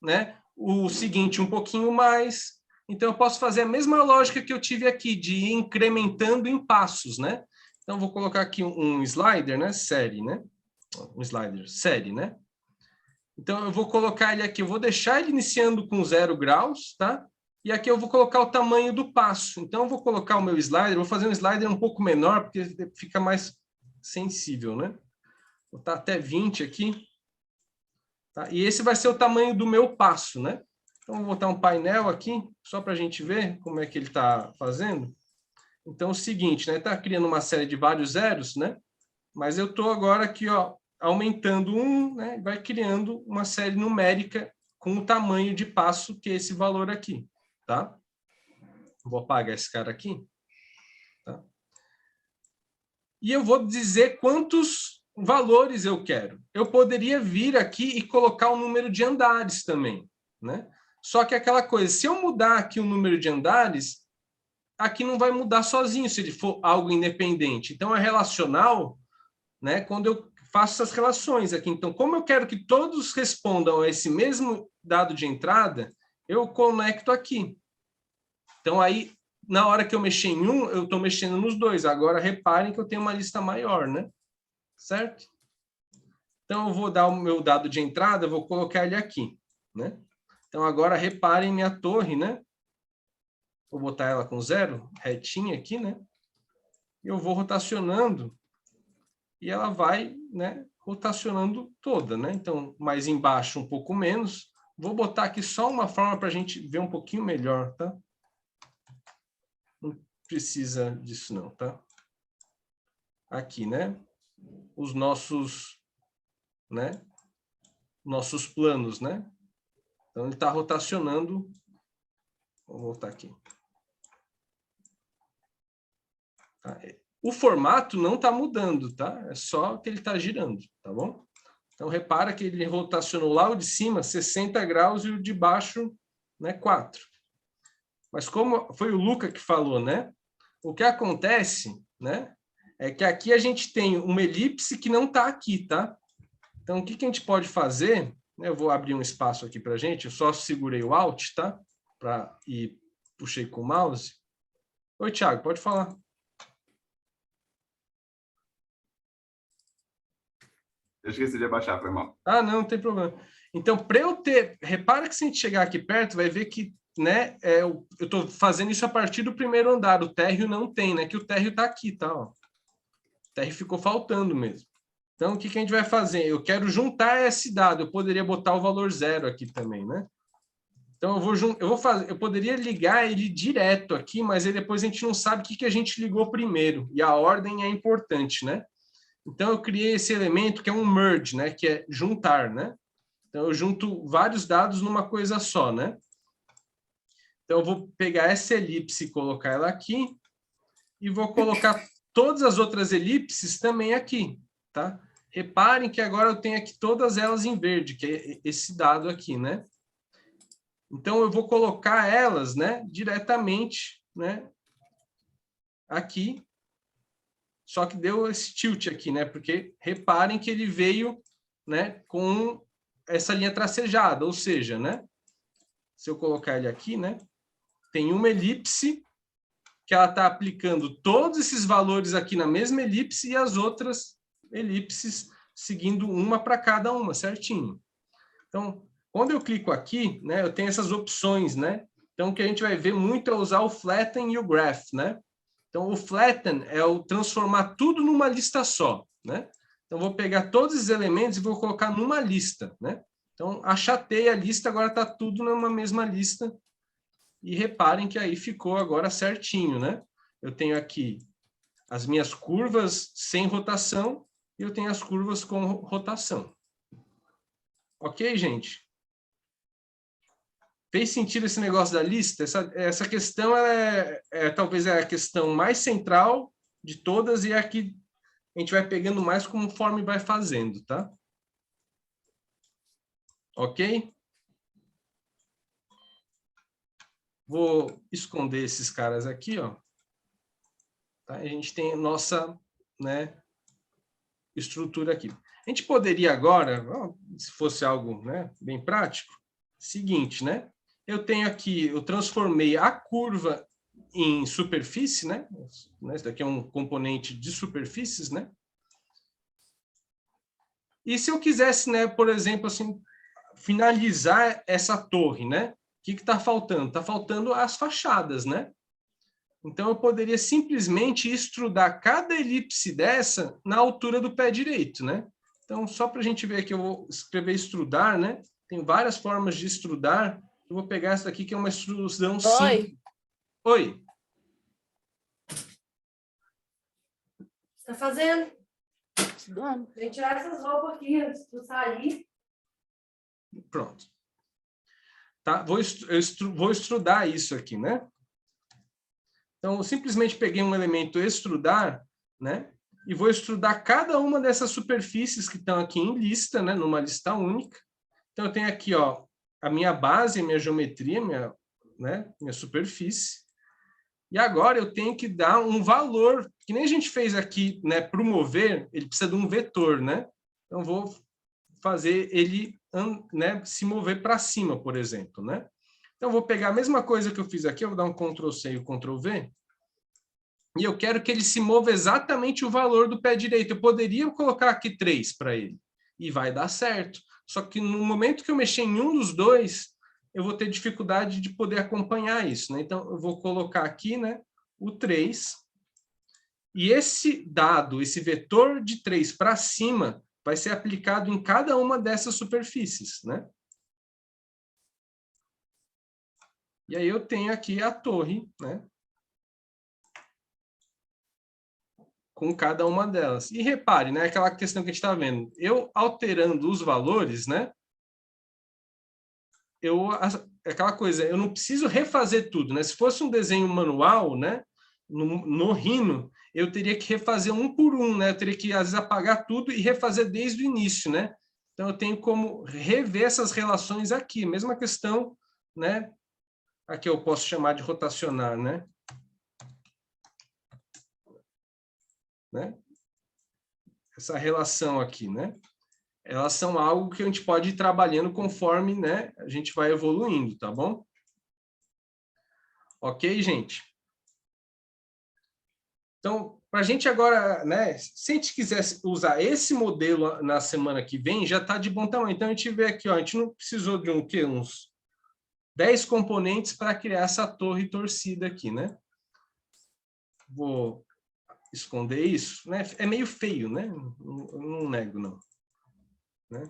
né? O seguinte um pouquinho mais. Então, eu posso fazer a mesma lógica que eu tive aqui, de ir incrementando em passos, né? Então, vou colocar aqui um slider, né? Série, né? Um slider, série, né? Então, eu vou colocar ele aqui, eu vou deixar ele iniciando com 0 graus, tá? E aqui eu vou colocar o tamanho do passo. Então, eu vou colocar o meu slider, vou fazer um slider um pouco menor, porque fica mais sensível, né? Vou botar até 20 aqui. Tá? E esse vai ser o tamanho do meu passo, né? Então, vou botar um painel aqui, só para a gente ver como é que ele está fazendo. Então, é o seguinte, né? Está criando uma série de vários zeros, né? Mas eu estou agora aqui, ó, aumentando né? Vai criando uma série numérica com o tamanho de passo, que é esse valor aqui, tá? Vou apagar esse cara aqui. Tá? E eu vou dizer quantos valores eu quero. Eu poderia vir aqui e colocar o número de andares também, né? Só que aquela coisa, se eu mudar aqui o número de andares, aqui não vai mudar sozinho, se ele for algo independente. Então, é relacional, né? Quando eu faço essas relações aqui. Então, como eu quero que todos respondam a esse mesmo dado de entrada, eu conecto aqui. Então, aí, na hora que eu mexer em um, eu estou mexendo nos 2. Agora, reparem que eu tenho uma lista maior, né? Certo? Então, eu vou dar o meu dado de entrada, eu vou colocar ele aqui, né? Então, agora, reparem minha torre, né? Vou botar ela com 0, retinha aqui, né? E eu vou rotacionando e ela vai, né, rotacionando toda, né? Então, mais embaixo um pouco menos. Vou botar aqui só uma forma para a gente ver um pouquinho melhor, tá? Não precisa disso não, tá? Aqui, né? Os nossos né, nossos planos, né? Então, ele está rotacionando. Vou voltar aqui. Tá? O formato não está mudando, tá? É só que ele está girando, tá bom? Então, repara que ele rotacionou lá o de cima 60 graus e o de baixo, né, 4. Mas como foi o Luca que falou, né? O que acontece, né, é que aqui a gente tem uma elipse que não está aqui, tá? Então, o que que a gente pode fazer? Eu vou abrir um espaço aqui para a gente, eu só segurei o Alt, tá? E puxei com o mouse. Oi, Thiago, pode falar. Eu esqueci de abaixar, foi mal. Ah, não tem problema. Então, para eu ter... Repara que se a gente chegar aqui perto, vai ver que, né, eu estou fazendo isso a partir do primeiro andar. O térreo não tem, né? Que o térreo está aqui, tá? Ó. O térreo ficou faltando mesmo. Então, o que que a gente vai fazer? Eu quero juntar esse dado. Eu poderia botar o valor 0 aqui também, né? Então, eu poderia ligar ele direto aqui, mas aí depois a gente não sabe o que que a gente ligou primeiro. E a ordem é importante, né? Então, eu criei esse elemento que é um merge, né? Que é juntar, né? Então, eu junto vários dados numa coisa só, né? Então, eu vou pegar essa elipse e colocar ela aqui. E vou colocar todas as outras elipses também aqui, tá? Reparem que agora eu tenho aqui todas elas em verde, que é esse dado aqui, né? Então, eu vou colocar elas, né, diretamente, né, aqui. Só que deu esse tilt aqui, né? Porque reparem que ele veio, né, com essa linha tracejada, ou seja, né? Se eu colocar ele aqui, né? Tem uma elipse que ela está aplicando todos esses valores aqui na mesma elipse e as outras elipses seguindo uma para cada uma, certinho. Então, quando eu clico aqui, né, eu tenho essas opções, né? Então, o que a gente vai ver muito é usar o flatten e o graph, né? Então, o flatten é o transformar tudo numa lista só, né? Então, vou pegar todos os elementos e vou colocar numa lista, né? Então, achatei a lista, agora está tudo numa mesma lista. E reparem que aí ficou agora certinho, né? Eu tenho aqui as minhas curvas sem rotação e eu tenho as curvas com rotação. Ok, gente? Fez sentido esse negócio da lista? Essa questão talvez é a questão mais central de todas e é a que a gente vai pegando mais conforme vai fazendo, tá? Ok? Vou esconder esses caras aqui, ó. Tá? A gente tem a nossa, né, estrutura aqui. A gente poderia agora, se fosse algo, né, bem prático, seguinte, né? Eu tenho aqui, eu transformei a curva em superfície, né? Esse daqui é um componente de superfícies, né? E se eu quisesse, né, por exemplo, assim, finalizar essa torre, né? O que está faltando? Está faltando as fachadas, né? Então, eu poderia simplesmente extrudar cada elipse dessa na altura do pé direito, né? Então, só para a gente ver aqui, eu vou escrever extrudar, né? Tem várias formas de extrudar. Eu vou pegar essa daqui, que é uma extrusão simples. Oi. O que você está fazendo? Estudando. Vem tirar essas roupas aqui antes de sair. Pronto. Tá? Vou extrudar isso aqui, né? Então, eu simplesmente peguei um elemento extrudar, né? E vou extrudar cada uma dessas superfícies que estão aqui em lista, né? Numa lista única. Então, eu tenho aqui, ó, a minha base, minha geometria, minha superfície. E agora eu tenho que dar um valor, que nem a gente fez aqui, né? Para o mover, ele precisa de um vetor, né? Então, vou fazer ele, né, se mover para cima, por exemplo, né? Então, eu vou pegar a mesma coisa que eu fiz aqui, eu vou dar um Ctrl+C e um Ctrl+V, e eu quero que ele se mova exatamente o valor do pé direito. Eu poderia colocar aqui 3 para ele, e vai dar certo. Só que no momento que eu mexer em um dos dois, eu vou ter dificuldade de poder acompanhar isso, né? Então, eu vou colocar aqui, né, o 3, e esse dado, esse vetor de 3 para cima, vai ser aplicado em cada uma dessas superfícies, né? E aí eu tenho aqui a torre, né? com cada uma delas. E repare, né, aquela questão que a gente está vendo, eu alterando os valores, né, aquela coisa, eu não preciso refazer tudo, né? Se fosse um desenho manual, né, no Rhino, eu teria que refazer um por um, né? Eu teria que, às vezes, apagar tudo e refazer desde o início, né? Então, eu tenho como rever essas relações aqui. Mesma questão, né? Aqui eu posso chamar de rotacionar, né? Essa relação aqui, né? Elas são algo que a gente pode ir trabalhando conforme, né, a gente vai evoluindo, tá bom? Ok, gente? Então, para a gente agora, né, se a gente quisesse usar esse modelo na semana que vem, já está de bom tamanho. Então, a gente vê aqui, ó, a gente não precisou de uns 10 componentes para criar essa torre torcida aqui, né? Vou esconder isso, né? É meio feio, né? Não nego, não. Né?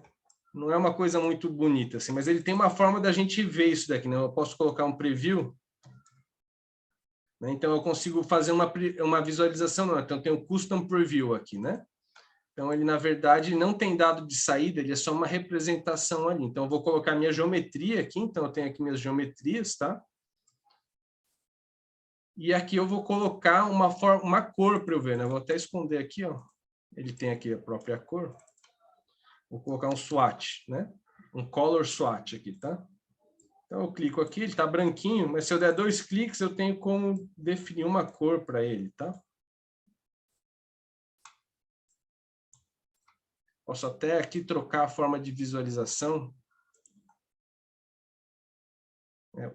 Não é uma coisa muito bonita, assim, mas ele tem uma forma da gente ver isso daqui, né? Eu posso colocar um preview, né? Então eu consigo fazer uma visualização, não. Então tem um custom preview aqui, né? Então ele, na verdade, não tem dado de saída, ele é só uma representação ali. Então eu vou colocar minha geometria aqui, então eu tenho aqui minhas geometrias, tá? E aqui eu vou colocar uma cor para eu ver, né? Eu vou até esconder aqui, ó. Ele tem aqui a própria cor. Vou colocar um swatch, né? Um color swatch aqui, tá? Então eu clico aqui, ele tá branquinho, mas se eu der 2 cliques, eu tenho como definir uma cor para ele, tá? Posso até aqui trocar a forma de visualização.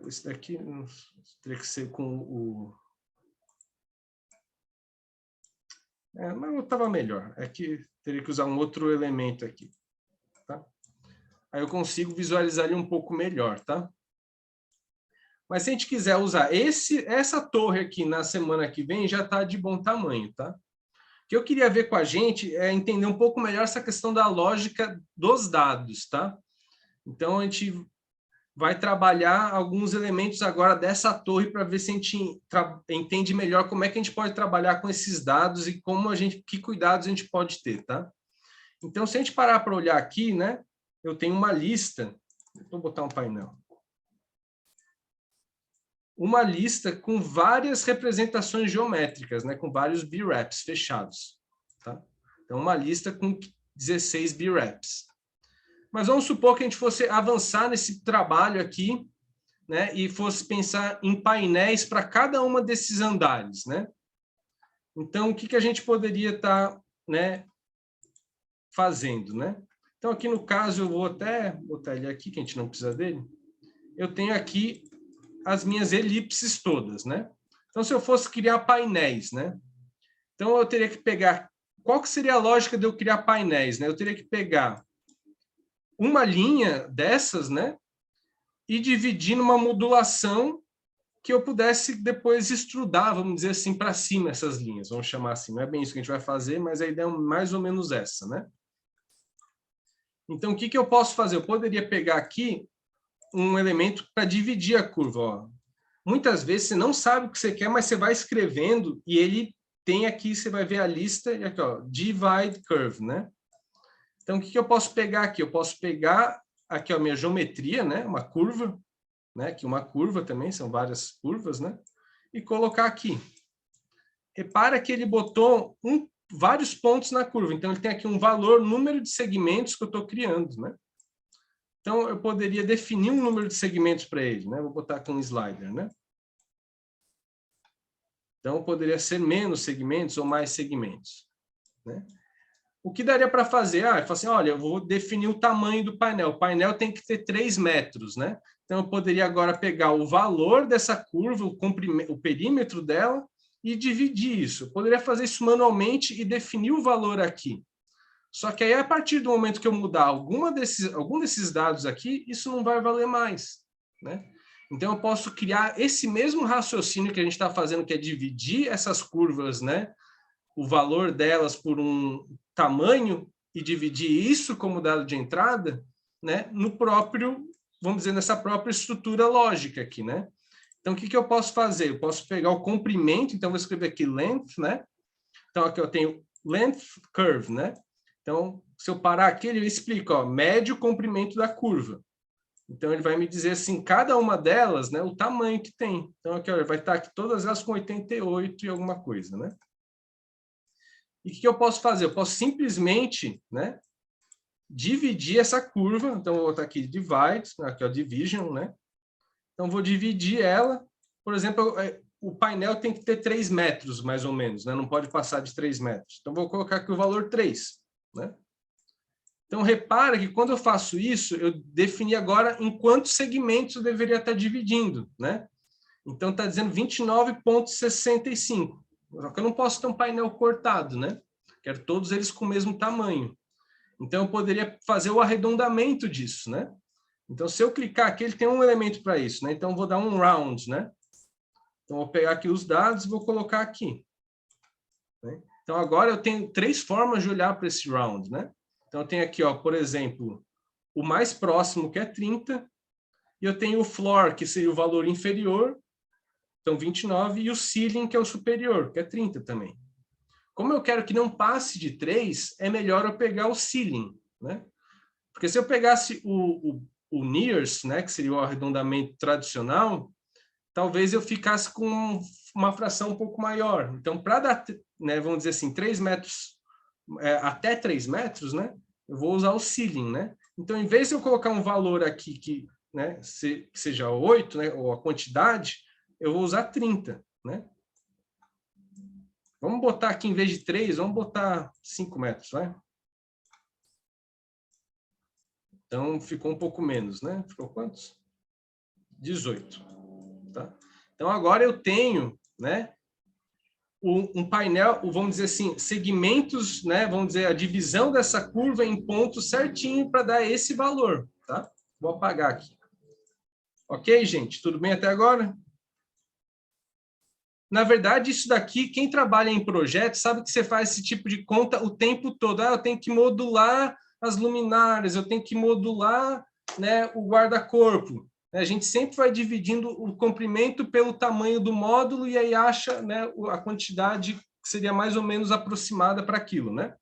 Esse daqui teria que ser com o... mas eu estava melhor. É que teria que usar um outro elemento aqui. Tá? Aí eu consigo visualizar ele um pouco melhor, tá? Mas se a gente quiser usar essa torre aqui na semana que vem, já está de bom tamanho, tá? O que eu queria ver com a gente é entender um pouco melhor essa questão da lógica dos dados, tá? Então, a gente vai trabalhar alguns elementos agora dessa torre para ver se a gente entende melhor como é que a gente pode trabalhar com esses dados e que cuidados a gente pode ter, tá? Então, se a gente parar para olhar aqui, né, eu tenho uma lista, vou botar um painel. Uma lista com várias representações geométricas, né, com vários B-wraps fechados, tá? Então, uma lista com 16 B-wraps. Mas vamos supor que a gente fosse avançar nesse trabalho aqui, né, e fosse pensar em painéis para cada uma desses andares, né? Então, o que a gente poderia estar, né, fazendo, né? Então, aqui no caso, eu vou até botar ele aqui, que a gente não precisa dele. Eu tenho aqui as minhas elipses todas, né? Então, se eu fosse criar painéis, né? Então, eu teria que pegar... Qual que seria a lógica de eu criar painéis, né? Eu teria que pegar uma linha dessas, né? E dividir numa modulação que eu pudesse depois estrudar, vamos dizer assim, para cima essas linhas, vamos chamar assim. Não é bem isso que a gente vai fazer, mas a ideia é mais ou menos essa, né? Então, o que eu posso fazer? Eu poderia pegar aqui um elemento para dividir a curva. Ó. Muitas vezes você não sabe o que você quer, mas você vai escrevendo e ele tem aqui, você vai ver a lista, e aqui, ó, divide curve, né? Então, o que eu posso pegar aqui? Eu posso pegar aqui a minha geometria, né? Uma curva, né? Aqui uma curva também, são várias curvas, né? E colocar aqui. Repara que ele botou vários pontos na curva. Então, ele tem aqui um valor, número de segmentos que eu estou criando, né? Então, eu poderia definir um número de segmentos para ele, né? Vou botar aqui um slider, né? Então, poderia ser menos segmentos ou mais segmentos, né? O que daria para fazer? Eu falo assim, olha, eu vou definir o tamanho do painel. O painel tem que ter 3 metros, né? Então, eu poderia agora pegar o valor dessa curva, o perímetro dela, e dividir isso. Eu poderia fazer isso manualmente e definir o valor aqui. Só que aí, a partir do momento que eu mudar algum desses dados aqui, isso não vai valer mais, né? Então, eu posso criar esse mesmo raciocínio que a gente está fazendo, que é dividir essas curvas, né? O valor delas por um tamanho e dividir isso como dado de entrada, né? No próprio, vamos dizer, nessa própria estrutura lógica aqui, né? Então, o que eu posso fazer? Eu posso pegar o comprimento, então vou escrever aqui length, né? Então, aqui eu tenho length curve, né? Então, se eu parar aqui, ele explica, ó, médio comprimento da curva. Então, ele vai me dizer, assim, cada uma delas, né, o tamanho que tem. Então, aqui, ó, vai estar aqui todas elas com 88 e alguma coisa, né? E o que eu posso fazer? Eu posso simplesmente, né, dividir essa curva. Então, eu vou botar aqui divide, aqui, ó, division, né? Então, vou dividir ela. Por exemplo, o painel tem que ter 3 metros, mais ou menos, né? Não pode passar de 3 metros. Então, vou colocar aqui o valor 3, né? Então, repara que quando eu faço isso, eu defini agora em quantos segmentos eu deveria estar dividindo, né? Então, está dizendo 29,65. Só que eu não posso ter um painel cortado, né? Quero todos eles com o mesmo tamanho. Então, eu poderia fazer o arredondamento disso, né? Então, se eu clicar aqui, ele tem um elemento para isso, né? Então, eu vou dar um round, né? Então, vou pegar aqui os dados e vou colocar aqui, né? Então, agora eu tenho 3 formas de olhar para esse round, né? Então, eu tenho aqui, ó, por exemplo, o mais próximo, que é 30, e eu tenho o floor, que seria o valor inferior, então 29, e o ceiling, que é o superior, que é 30 também. Como eu quero que não passe de 3, é melhor eu pegar o ceiling, né? Porque se eu pegasse o nearest, né, que seria o arredondamento tradicional, talvez eu ficasse com uma fração um pouco maior. Então, para dar, né, vamos dizer assim, 3 metros, até 3 metros, né, eu vou usar o ceiling, né? Então, em vez de eu colocar um valor aqui que, né, que seja 8, né, ou a quantidade, eu vou usar 30, né? Vamos botar aqui, em vez de 3, vamos botar 5 metros, vai? Então, ficou um pouco menos, né? Ficou quantos? 18. Tá? Então, agora eu tenho, né, um painel, vamos dizer assim, segmentos, né, vamos dizer, a divisão dessa curva em pontos certinho para dar esse valor. Tá? Vou apagar aqui. Ok, gente? Tudo bem até agora? Na verdade, isso daqui, quem trabalha em projeto sabe que você faz esse tipo de conta o tempo todo. Ah, eu tenho que modular as luminárias, eu tenho que modular, né, o guarda-corpo. A gente sempre vai dividindo o comprimento pelo tamanho do módulo e aí acha, né, a quantidade que seria mais ou menos aproximada para aquilo, né?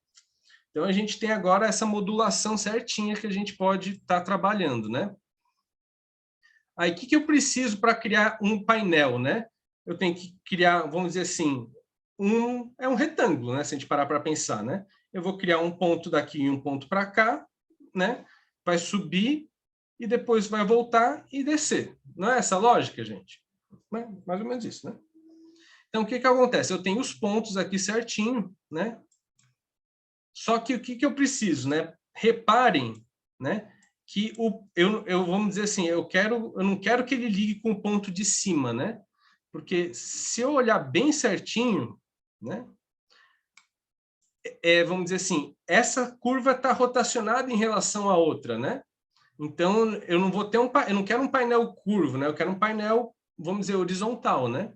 Então, a gente tem agora essa modulação certinha que a gente pode estar trabalhando, né? Aí, o que eu preciso para criar um painel, né? Eu tenho que criar, vamos dizer assim, um retângulo, né? Se a gente parar para pensar, né? Eu vou criar um ponto daqui e um ponto para cá, né? Vai subir e depois vai voltar e descer. Não é essa a lógica, gente? É mais ou menos isso, né? Então, o que acontece? Eu tenho os pontos aqui certinho, né? Só que o que eu preciso, né? Reparem, né? Que eu vamos dizer assim, eu não quero que ele ligue com o ponto de cima, né? Porque se eu olhar bem certinho, né? Vamos dizer assim, essa curva está rotacionada em relação à outra, né? Então, eu não vou ter eu não quero um painel curvo, né? Eu quero um painel, vamos dizer, horizontal, né?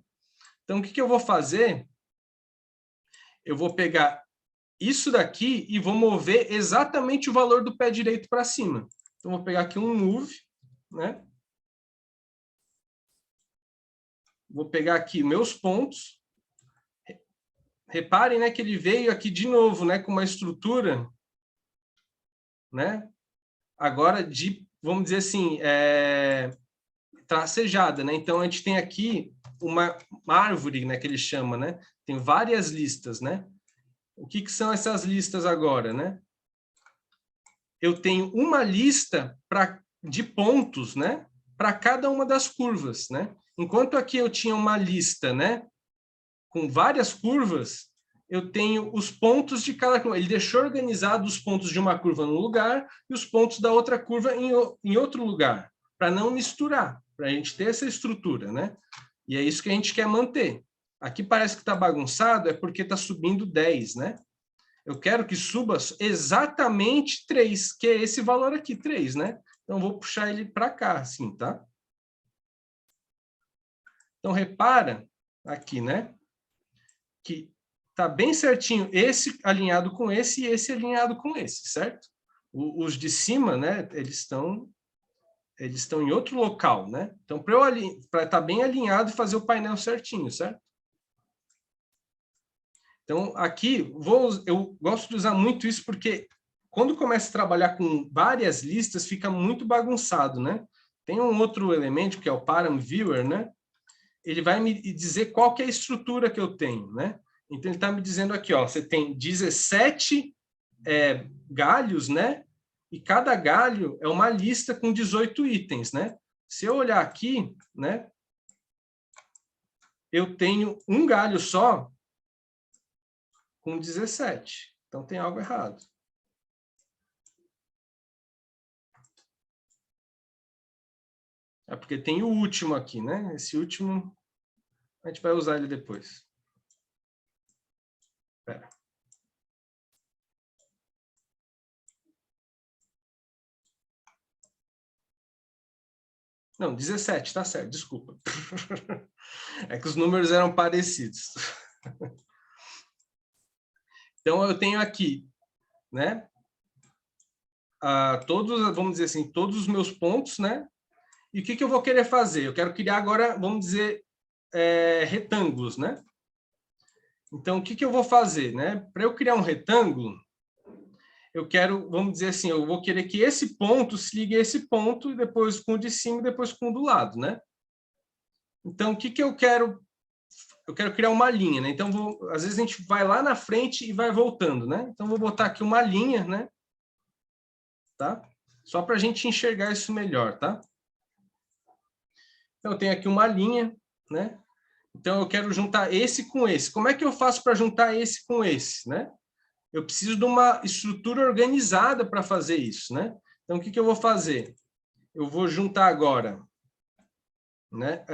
Então, o que eu vou fazer? Eu vou pegar isso daqui e vou mover exatamente o valor do pé direito para cima. Então, vou pegar aqui um move, né? Vou pegar aqui meus pontos. Reparem, né, que ele veio aqui de novo, né, com uma estrutura, né? Agora vamos dizer assim, tracejada, né? Então, a gente tem aqui uma árvore, né, que ele chama, né? Tem várias listas, né? O que são essas listas agora, né? Eu tenho uma lista de pontos, né? Para cada uma das curvas, né? Enquanto aqui eu tinha uma lista, né? Com várias curvas, eu tenho os pontos de cada curva. Ele deixou organizado os pontos de uma curva num lugar e os pontos da outra curva em outro lugar, para não misturar, para a gente ter essa estrutura, né? E é isso que a gente quer manter. Aqui parece que está bagunçado, é porque está subindo 10, né? Eu quero que suba exatamente 3, que é esse valor aqui, 3, né? Então, vou puxar ele para cá, assim, tá? Então, repara aqui, né? Que tá bem certinho esse alinhado com esse e esse alinhado com esse, certo? Os de cima, né? Eles estão em outro local, né? Então, para estar bem alinhado e fazer o painel certinho, certo? Então, aqui, eu gosto de usar muito isso porque quando começa a trabalhar com várias listas, fica muito bagunçado, né? Tem um outro elemento, que é o Param Viewer, né? Ele vai me dizer qual que é a estrutura que eu tenho, né? Então, ele está me dizendo aqui, ó, você tem 17 galhos, né? E cada galho é uma lista com 18 itens, né? Se eu olhar aqui, né? Eu tenho um galho só com 17. Então, tem algo errado. É porque tem o último aqui, né? Esse último, a gente vai usar ele depois. Espera. Não, 17, tá certo, desculpa. É que os números eram parecidos. Então, eu tenho aqui, né? Todos, vamos dizer assim, todos os meus pontos, né? E o que eu vou querer fazer? Eu quero criar agora, vamos dizer, retângulos, né? Então, o que eu vou fazer, né? Para eu criar um retângulo, eu quero, vamos dizer assim, eu vou querer que esse ponto se ligue a esse ponto, e depois com o de cima, e depois com o do lado, né? Então, o que eu quero? Eu quero criar uma linha, né? Então, às vezes a gente vai lá na frente e vai voltando, né? Então, vou botar aqui uma linha, né? Tá? Só para a gente enxergar isso melhor, tá? Então, eu tenho aqui uma linha, né? Então, eu quero juntar esse com esse. Como é que eu faço para juntar esse com esse, né? Eu preciso de uma estrutura organizada para fazer isso, né? Então, o que eu vou fazer? Eu vou juntar agora, né?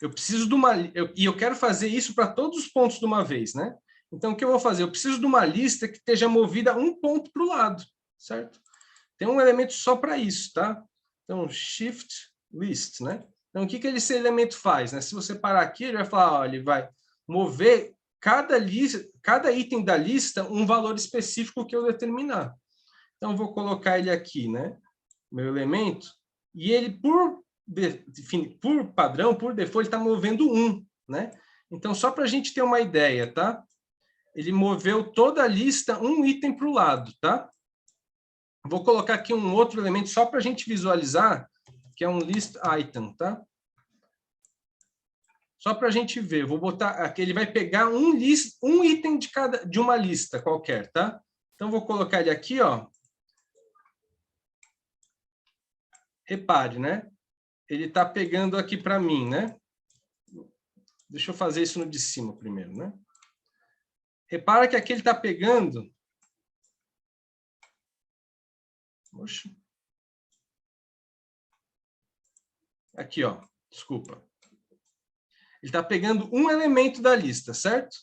Eu preciso de uma... E eu quero fazer isso para todos os pontos de uma vez, né? Então, o que eu vou fazer? Eu preciso de uma lista que esteja movida um ponto para o lado, certo? Tem um elemento só para isso, tá? Então, Shift List, né? Então, o que esse elemento faz, né? Se você parar aqui, ele vai falar, ó, ele vai mover cada item da lista um valor específico que eu determinar. Então, eu vou colocar ele aqui, né? Meu elemento, e ele, por padrão, por default, ele está movendo 1, né? Então, só para a gente ter uma ideia, tá? Ele moveu toda a lista um item para o lado, tá? Vou colocar aqui um outro elemento só para a gente visualizar, que é um list item, tá? Só para a gente ver, vou botar aqui, ele vai pegar um item de uma lista qualquer, tá? Então, vou colocar ele aqui, ó. Repare, né? Ele está pegando aqui para mim, né? Deixa eu fazer isso no de cima primeiro, né? Repara que aqui ele está pegando... Oxa. Aqui, ó. Desculpa. Ele está pegando um elemento da lista, certo?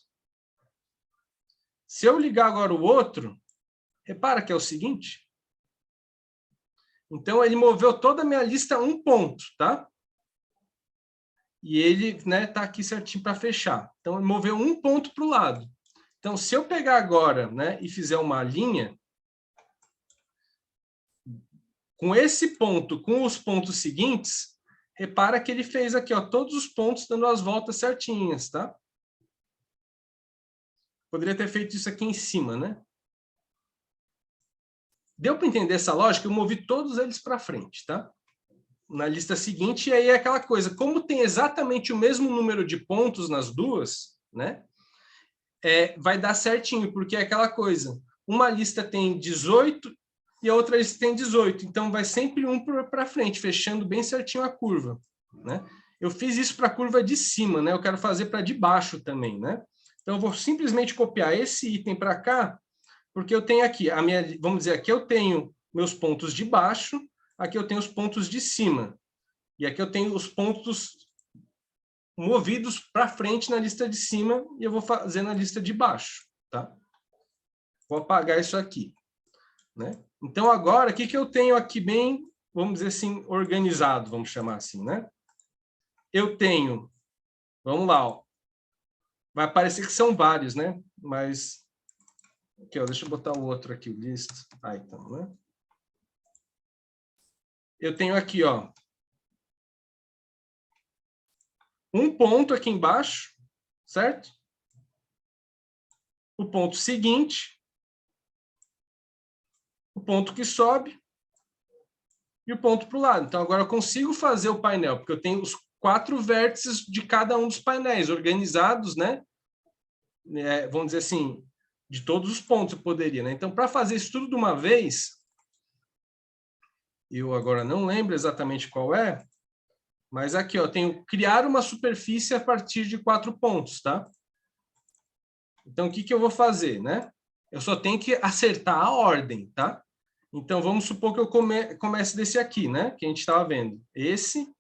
Se eu ligar agora o outro, repara que é o seguinte. Então, ele moveu toda a minha lista a um ponto, tá? E ele, né, tá aqui certinho para fechar. Então, ele moveu um ponto para o lado. Então, se eu pegar agora, né, e fizer uma linha, com esse ponto, com os pontos seguintes, repara que ele fez aqui, ó, todos os pontos dando as voltas certinhas, tá? Poderia ter feito isso aqui em cima, né? Deu para entender essa lógica? Eu movi todos eles para frente, tá? Na lista seguinte, e aí é aquela coisa, como tem exatamente o mesmo número de pontos nas duas, né? Vai dar certinho, porque é aquela coisa, uma lista tem 18 e a outra lista tem 18, então vai sempre um para frente, fechando bem certinho a curva, né? Eu fiz isso para a curva de cima, né? Eu quero fazer para de baixo também, né? Então, eu vou simplesmente copiar esse item para cá, porque eu tenho aqui, vamos dizer, aqui eu tenho meus pontos de baixo, aqui eu tenho os pontos de cima. E aqui eu tenho os pontos movidos para frente na lista de cima e eu vou fazer na lista de baixo, tá? Vou apagar isso aqui, né? Então, agora, o que eu tenho aqui bem, vamos dizer assim, organizado, vamos chamar assim, né? Eu tenho, vamos lá, ó. Vai parecer que são vários, né? Mas... Aqui, ó, deixa eu botar o outro aqui, o list item, né? Eu tenho aqui, ó, um ponto aqui embaixo, certo? o ponto seguinte, o ponto que sobe e o ponto para o lado. Então, agora eu consigo fazer o painel, porque eu tenho os 4 vértices de cada um dos painéis organizados, né? Vamos dizer assim, de todos os pontos eu poderia, né? Então, para fazer isso tudo de uma vez, eu agora não lembro exatamente qual é, mas aqui, ó, tenho criar uma superfície a partir de 4 pontos, tá? Então, o que que eu vou fazer, né? Eu só tenho que acertar a ordem, tá? Então, vamos supor que eu comece desse aqui, né? Que a gente estava vendo. Esse,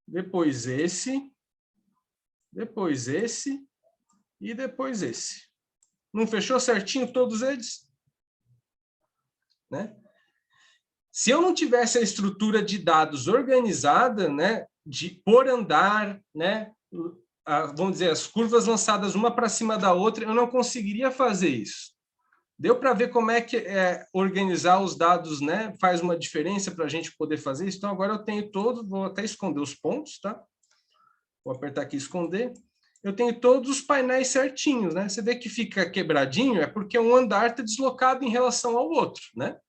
depois esse, depois esse e depois esse. Não fechou certinho todos eles? Né? Se eu não tivesse a estrutura de dados organizada, né, por andar, né, vamos dizer, as curvas lançadas uma para cima da outra, eu não conseguiria fazer isso. Deu para ver como é que organizar os dados, né, faz uma diferença para a gente poder fazer isso? Então, agora eu tenho todo, vou até esconder os pontos, tá? Vou apertar aqui esconder. Eu tenho todos os painéis certinhos, né? Você vê que fica quebradinho, é porque um andar está deslocado em relação ao outro, né?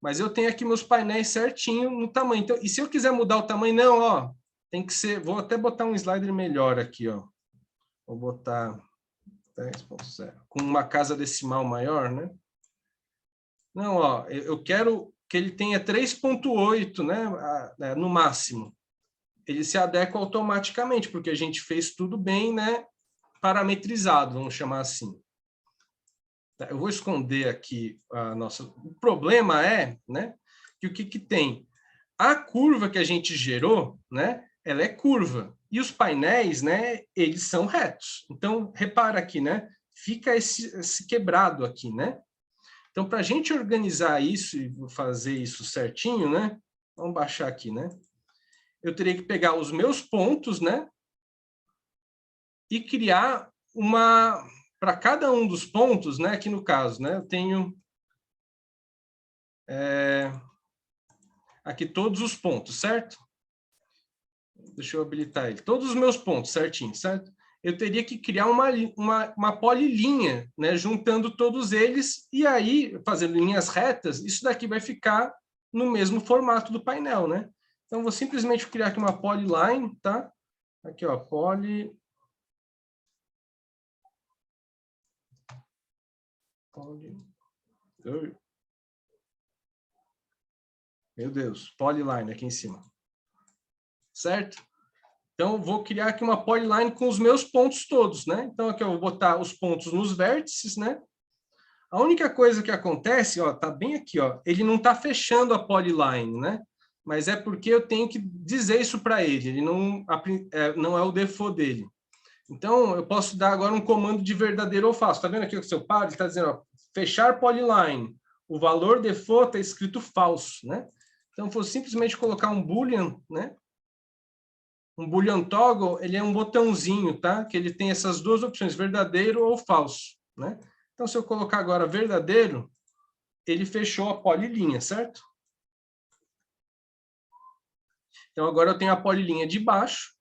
Mas eu tenho aqui meus painéis certinho no tamanho. Então, e se eu quiser mudar o tamanho, não, ó, tem que ser, vou até botar um slider melhor aqui, ó. Vou botar 10.0, com uma casa decimal maior, né? Não, ó, eu quero que ele tenha 3.8, né, no máximo. Ele se adequa automaticamente, porque a gente fez tudo bem, né, parametrizado, vamos chamar assim. Eu vou esconder aqui a nossa... O problema é, né, que o que tem? A curva que a gente gerou, né, ela é curva. E os painéis, né, eles são retos. Então, repara aqui, né, fica esse quebrado aqui, né? Então, para a gente organizar isso e fazer isso certinho, né, vamos baixar aqui, né? Eu teria que pegar os meus pontos, né, e criar uma... Para cada um dos pontos, né, aqui no caso, né, eu tenho aqui todos os pontos, certo? Deixa eu habilitar ele. Todos os meus pontos, certinho, certo? Eu teria que criar uma polilinha, né, juntando todos eles, e aí, fazendo linhas retas, isso daqui vai ficar no mesmo formato do painel, né? Então, vou simplesmente criar aqui uma polyline, tá? Aqui, ó, Meu Deus, polyline aqui em cima. Certo? Então, vou criar aqui uma polyline com os meus pontos todos, né? Então, aqui eu vou botar os pontos nos vértices, né? A única coisa que acontece, ó, tá bem aqui, ó, ele não tá fechando a polyline, né? Mas é porque eu tenho que dizer isso para ele, ele não é o default dele. Então, eu posso dar agora um comando de verdadeiro ou falso. Tá vendo aqui o seu par? Ele está dizendo, ó, fechar polyline. O valor default está escrito falso, né? Então, vou simplesmente colocar um boolean, né? Um boolean toggle, ele é um botãozinho, tá? Que ele tem essas duas opções, verdadeiro ou falso, né? Então, se eu colocar agora verdadeiro, ele fechou a polilinha, certo? Então, agora eu tenho a polilinha de baixo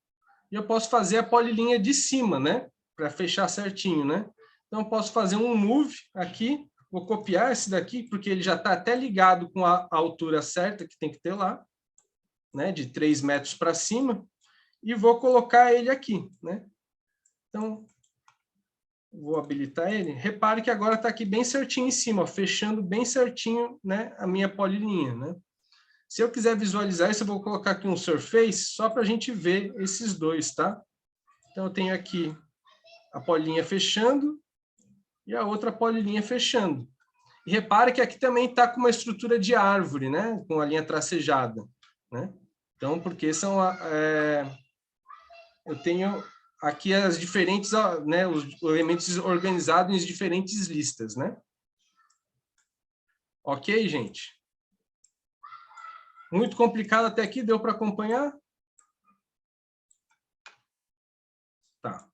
e eu posso fazer a polilinha de cima, né? Para fechar certinho, né? Então, eu posso fazer um move aqui, vou copiar esse daqui, porque ele já está até ligado com a altura certa que tem que ter lá, né? De 3 metros para cima. E vou colocar ele aqui, né? Então, vou habilitar ele. Repare que agora está aqui bem certinho em cima, ó, fechando bem certinho, né, a minha polilinha, né? Se eu quiser visualizar isso, eu vou colocar aqui um surface só para a gente ver esses dois, tá? Então, eu tenho aqui a polilinha fechando e a outra polilinha fechando. E repare que aqui também está com uma estrutura de árvore, né? Com a linha tracejada, né? Então, porque são... eu tenho aqui as diferentes, né, os elementos organizados em diferentes listas, né? Ok, gente? Muito complicado até aqui, deu para acompanhar? Tá.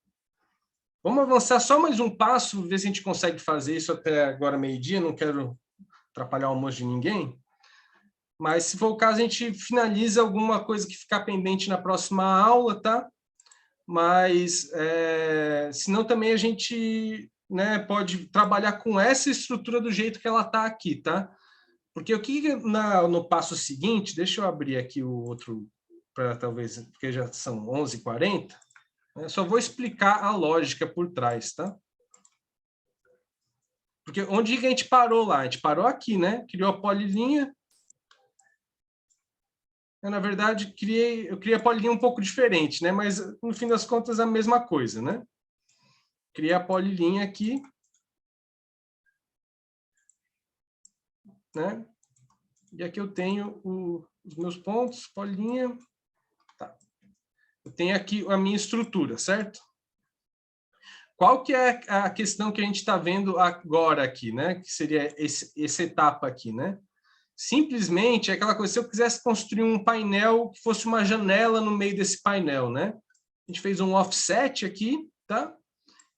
Vamos avançar só mais um passo, ver se a gente consegue fazer isso até agora meio-dia, não quero atrapalhar o almoço de ninguém. Mas, se for o caso, a gente finaliza alguma coisa que ficar pendente na próxima aula, tá? Mas, senão também a gente né, pode trabalhar com essa estrutura do jeito que ela está aqui, tá? Porque o que no passo seguinte, deixa eu abrir aqui o outro, para talvez, porque já são 11h40, né, só vou explicar a lógica por trás, tá? Porque onde que a gente parou lá? A gente parou aqui, né? Criou a polilinha. Eu, na verdade, eu criei a polilinha um pouco diferente, né? Mas, no fim das contas, a mesma coisa, né? Criei a polilinha aqui. Né? E aqui eu tenho os meus pontos, polilinha. Tá. Eu tenho aqui a minha estrutura, certo? Qual que é a questão que a gente está vendo agora aqui, né? Que seria essa etapa aqui, né? Simplesmente é aquela coisa, se eu quisesse construir um painel que fosse uma janela no meio desse painel, né? A gente fez um offset aqui, tá?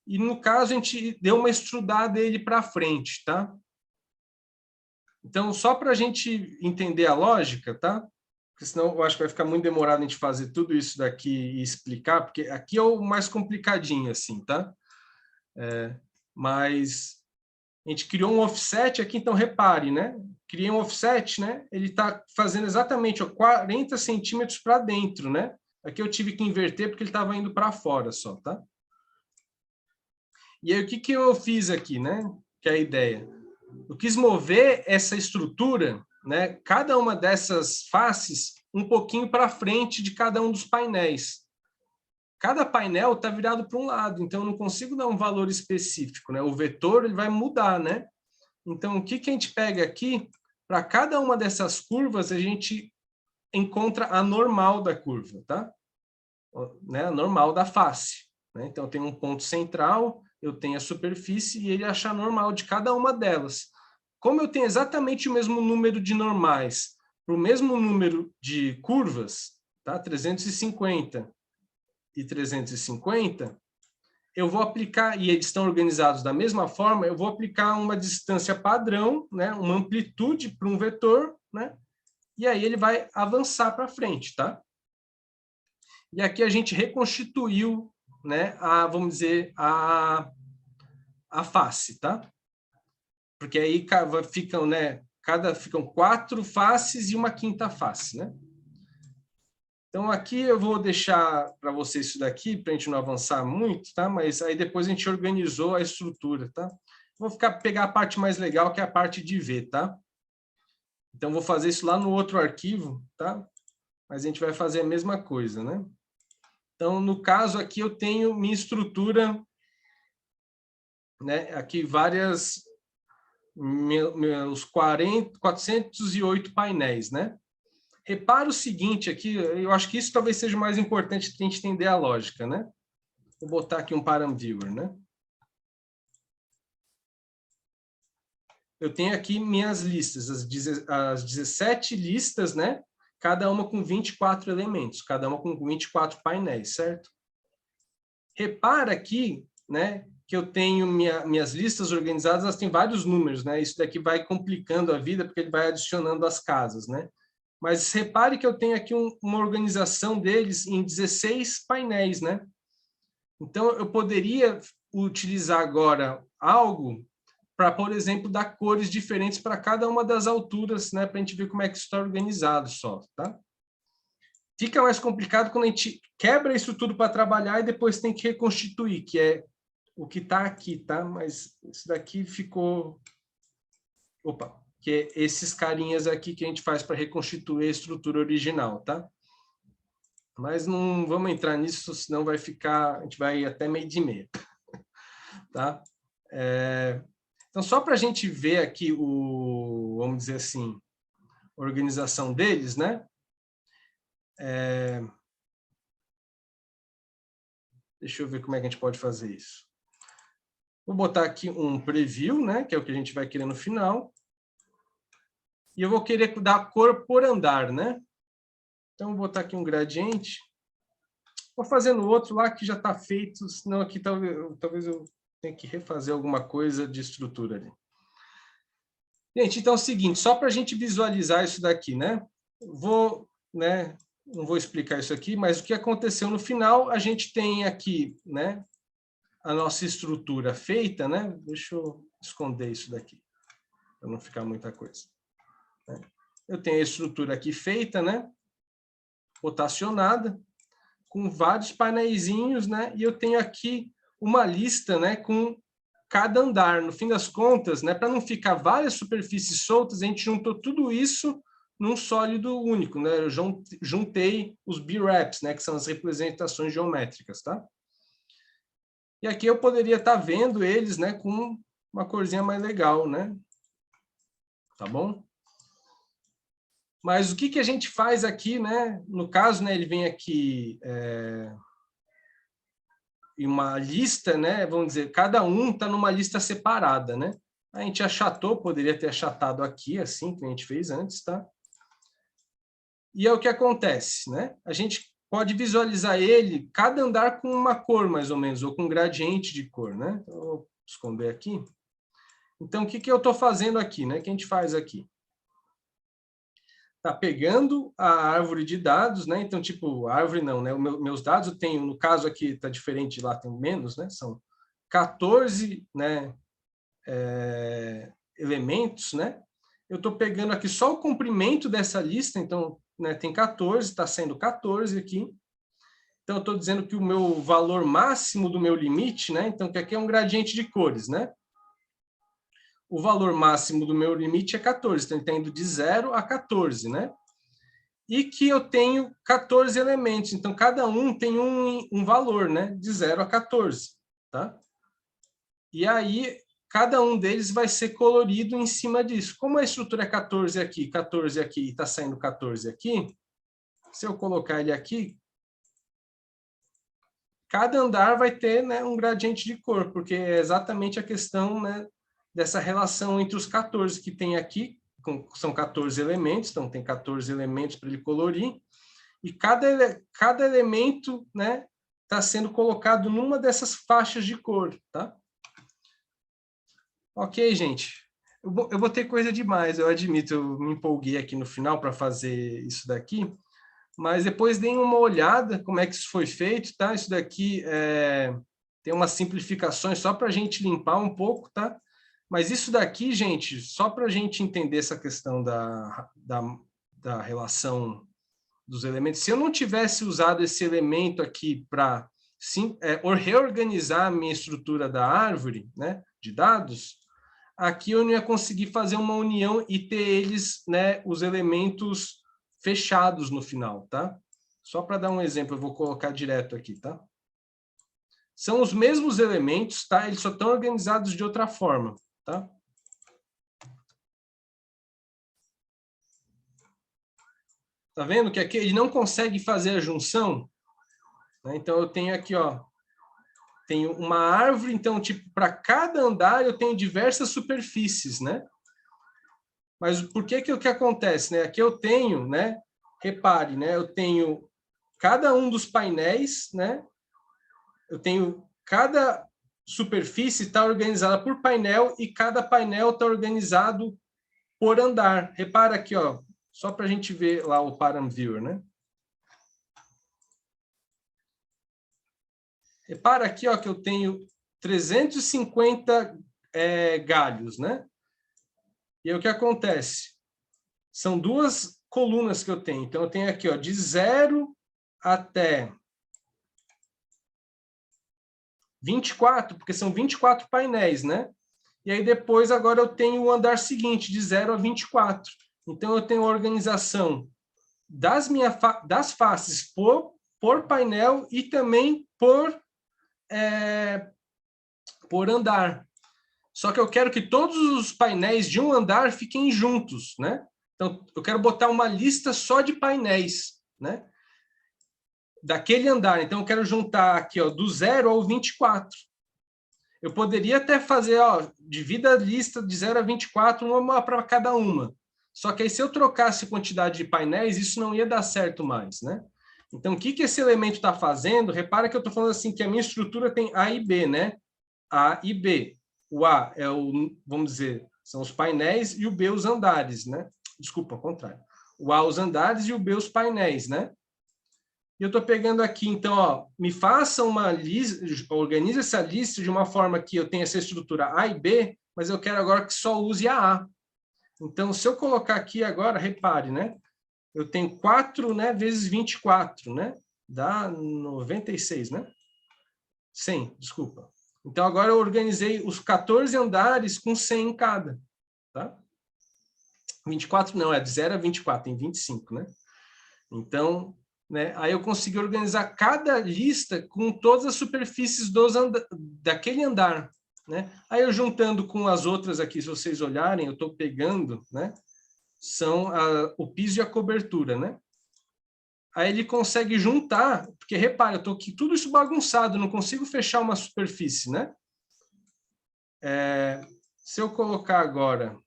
E no caso a gente deu uma extrudada dele para frente, tá? Então, só para a gente entender a lógica, tá? Porque senão eu acho que vai ficar muito demorado a gente fazer tudo isso daqui e explicar, porque aqui é o mais complicadinho, assim, tá? Mas a gente criou um offset aqui, então repare, né? Criei um offset, né? Ele está fazendo exatamente 40 centímetros para dentro, né? Aqui eu tive que inverter porque ele estava indo para fora só, tá? E aí o que eu fiz aqui, né? Que é a ideia. Eu quis mover essa estrutura, né? Cada uma dessas faces um pouquinho para frente de cada um dos painéis. Cada painel está virado para um lado, então eu não consigo dar um valor específico, né? O vetor ele vai mudar, né? Então, o que a gente pega aqui, para cada uma dessas curvas, a gente encontra a normal da curva, tá? Né? A normal da face. Né? Então, tem um ponto central, eu tenho a superfície e ele acha a normal de cada uma delas. Como eu tenho exatamente o mesmo número de normais para o mesmo número de curvas, tá? 350 e 350, eu vou aplicar, e eles estão organizados da mesma forma, eu vou aplicar uma distância padrão, né, uma amplitude para um vetor, né, e aí ele vai avançar para frente, tá? E aqui a gente reconstituiu, né, vamos dizer, a face, tá? Porque aí ficam, né, ficam 4 faces e uma quinta face, né? Então, aqui eu vou deixar para vocês isso daqui, para a gente não avançar muito, tá? Mas aí depois a gente organizou a estrutura, tá? Vou pegar a parte mais legal, que é a parte de ver, tá? Então, vou fazer isso lá no outro arquivo, tá? Mas a gente vai fazer a mesma coisa, né? Então, no caso aqui, eu tenho minha estrutura, né? Aqui várias, meus 408 painéis, né? Repara o seguinte aqui, eu acho que isso talvez seja o mais importante para a gente entender a lógica, né? Vou botar aqui um param viewer, né? Eu tenho aqui minhas listas, as 17 listas, né? Cada uma com 24 elementos, cada uma com 24 painéis, certo? Repara aqui, né? Que eu tenho minhas listas organizadas, elas têm vários números, né? Isso daqui vai complicando a vida, porque ele vai adicionando as casas, né? Mas repare que eu tenho aqui uma organização deles em 16 painéis, né? Então, eu poderia utilizar agora algo para, por exemplo, dar cores diferentes para cada uma das alturas, né? Para a gente ver como é que isso está organizado só, tá? Fica mais complicado quando a gente quebra isso tudo para trabalhar e depois tem que reconstituir, que é o que está aqui, tá? Mas isso daqui ficou... Opa! Que é esses carinhas aqui que a gente faz para reconstituir a estrutura original, tá? Mas não vamos entrar nisso, senão vai ficar, a gente vai até 12h30, tá? Então, só para a gente ver aqui vamos dizer assim, a organização deles, né? Deixa eu ver como é que a gente pode fazer isso. Vou botar aqui um preview, né? Que é o que a gente vai querer no final. E eu vou querer dar cor por andar, né? Então, vou botar aqui um gradiente. Vou fazer no outro lá que já está feito, senão aqui talvez eu tenha que refazer alguma coisa de estrutura ali. Gente, então é o seguinte, só para a gente visualizar isso daqui, né? Né? Não vou explicar isso aqui, mas o que aconteceu no final, a gente tem aqui, né? a nossa estrutura feita, né? Deixa eu esconder isso daqui, para não ficar muita coisa. Eu tenho a estrutura aqui feita, né? Rotacionada, com vários painéisinhos, né? E eu tenho aqui uma lista, né? Com cada andar. No fim das contas, né? Para não ficar várias superfícies soltas, a gente juntou tudo isso num sólido único, né? Eu juntei os B-Reps, né? Que são as representações geométricas, tá? E aqui eu poderia estar vendo eles, né? Com uma corzinha mais legal, né? Tá bom? Mas o que a gente faz aqui, né? No caso, né? Ele vem aqui em uma lista, né? Vamos dizer, cada um está numa lista separada, né? A gente achatou, poderia ter achatado aqui, assim, que a gente fez antes, tá? E é o que acontece, né? A gente pode visualizar ele, cada andar com uma cor, mais ou menos, ou com um gradiente de cor, né? Então, eu vou esconder aqui. Então, o que eu estou fazendo aqui, né? O que a gente faz aqui? Está pegando a árvore de dados, né? Então, tipo, árvore não, né? Meus dados eu tenho, no caso aqui está diferente, lá tem menos, né? São 14, né? Elementos, né? Eu estou pegando aqui só o comprimento dessa lista, então, né? Tem 14, está sendo 14 aqui. Então, eu estou dizendo que o meu valor máximo do meu limite, né? Então, que aqui é um gradiente de cores, né? O valor máximo do meu limite é 14, então ele está indo de 0 a 14, né? E que eu tenho 14 elementos, então cada um tem um valor, né? De 0 a 14, tá? E aí, cada um deles vai ser colorido em cima disso. Como a estrutura é 14 aqui e está saindo 14 aqui, se eu colocar ele aqui, cada andar vai ter, né, um gradiente de cor, porque é exatamente a questão, né, dessa relação entre os 14 que tem aqui, são 14 elementos, então tem 14 elementos para ele colorir, e cada elemento, né, está sendo colocado numa dessas faixas de cor, tá? Ok, gente. Eu vou ter coisa demais, eu admito, eu me empolguei aqui no final para fazer isso daqui, mas depois deem uma olhada como é que isso foi feito, tá? Isso daqui tem umas simplificações só para a gente limpar um pouco, tá? Mas isso daqui, gente, só para a gente entender essa questão da relação dos elementos, se eu não tivesse usado esse elemento aqui para reorganizar a minha estrutura da árvore, né, de dados, aqui eu não ia conseguir fazer uma união e ter eles, né, os elementos fechados no final, tá? Só para dar um exemplo, eu vou colocar direto aqui, tá? São os mesmos elementos, tá? Eles só estão organizados de outra forma, tá? Tá vendo que aqui ele não consegue fazer a junção? Né? Então, eu tenho aqui, ó, tenho uma árvore, então, tipo, para cada andar eu tenho diversas superfícies, né? Mas por que o que acontece, né? Aqui eu tenho, né? Repare, né? Eu tenho cada um dos painéis, né? Eu tenho cada superfície está organizada por painel e cada painel está organizado por andar. Repara aqui, ó, só para a gente ver lá o Param Viewer, né? Repara aqui, ó, que eu tenho 350 galhos, né? E aí o que acontece? São duas colunas que eu tenho. Então, eu tenho aqui, ó, de 0 até 24, porque são 24 painéis, né? E aí depois, agora eu tenho o andar seguinte, de 0 a 24. Então, eu tenho a organização das faces por painel e também por andar. Só que eu quero que todos os painéis de um andar fiquem juntos, né? Então, eu quero botar uma lista só de painéis, né? Daquele andar. Então, eu quero juntar aqui, ó, do 0 ao 24. Eu poderia até fazer, ó, divida a lista de 0 a 24, uma para cada uma. Só que aí, se eu trocasse a quantidade de painéis, isso não ia dar certo mais, né? Então, o que esse elemento está fazendo? Repara que eu estou falando assim, que a minha estrutura tem A e B, né? A e B. O A é vamos dizer, são os painéis e o B os andares, né? Desculpa, ao contrário. O A os andares e o B os painéis, né? E eu estou pegando aqui, então, ó, me faça uma lista, organize essa lista de uma forma que eu tenha essa estrutura A e B, mas eu quero agora que só use a A. Então, se eu colocar aqui agora, repare, né? Eu tenho 4, né, vezes 24, né? Dá 96, né? 100, desculpa. Então, agora eu organizei os 14 andares com 100 em cada, tá? 24 não, é de 0 a 24, tem 25, né? Então, né, aí eu consegui organizar cada lista com todas as superfícies daquele andar, né? Aí eu juntando com as outras aqui, se vocês olharem, eu estou pegando, né? São o piso e a cobertura, né? Aí ele consegue juntar, porque repara, eu estou aqui tudo isso bagunçado, não consigo fechar uma superfície, né? Se eu colocar agora...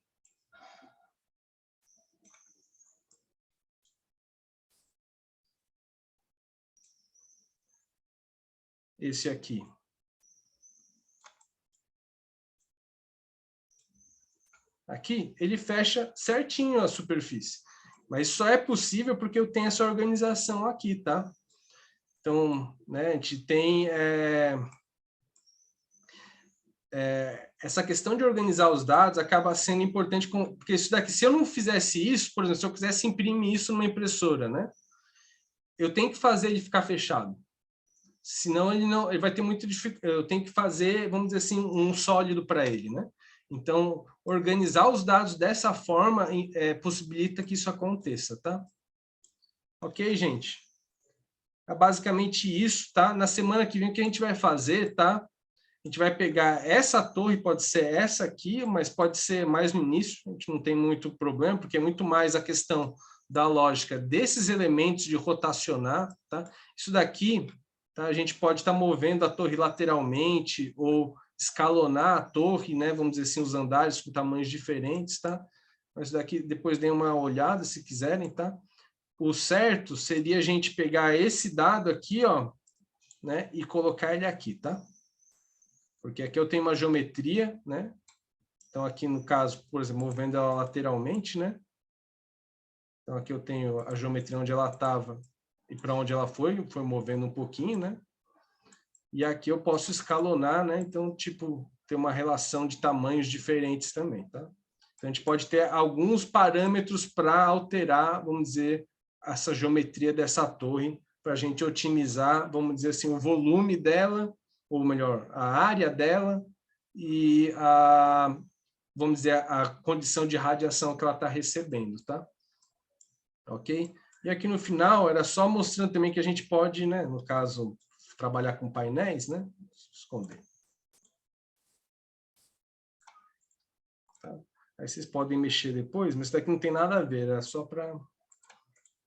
esse aqui. Aqui, ele fecha certinho a superfície. Mas só é possível porque eu tenho essa organização aqui, tá? Então, né, a gente tem essa questão de organizar os dados acaba sendo importante, porque isso daqui, se eu não fizesse isso, por exemplo, se eu quisesse imprimir isso numa impressora, né? Eu tenho que fazer ele ficar fechado. Senão ele vai ter muito dificuldade. Eu tenho que fazer, vamos dizer assim, um sólido para ele, né? Então, organizar os dados dessa forma possibilita que isso aconteça, tá? Ok, gente? É basicamente isso, tá? Na semana que vem, o que a gente vai fazer, tá? A gente vai pegar essa torre, pode ser essa aqui, mas pode ser mais no início, a gente não tem muito problema, porque é muito mais a questão da lógica desses elementos de rotacionar, tá? Isso daqui... tá? A gente pode estar movendo a torre lateralmente ou escalonar a torre, né? Vamos dizer assim, os andares com tamanhos diferentes, tá? Mas daqui depois dê uma olhada, se quiserem, tá? O certo seria a gente pegar esse dado aqui, ó, né? E colocar ele aqui, tá? Porque aqui eu tenho uma geometria, né? Então aqui no caso, por exemplo, movendo ela lateralmente, né? Então aqui eu tenho a geometria onde ela estava e para onde ela foi movendo um pouquinho, né? E aqui eu posso escalonar, né? Então, tipo, ter uma relação de tamanhos diferentes também, tá? Então, a gente pode ter alguns parâmetros para alterar, vamos dizer, essa geometria dessa torre, para a gente otimizar, vamos dizer assim, o volume dela, ou melhor, a área dela e vamos dizer, a condição de radiação que ela está recebendo, tá? Ok? E aqui no final, era só mostrando também que a gente pode, né, no caso, trabalhar com painéis, né? Esconder. Tá? Aí vocês podem mexer depois, mas isso daqui não tem nada a ver, é só para...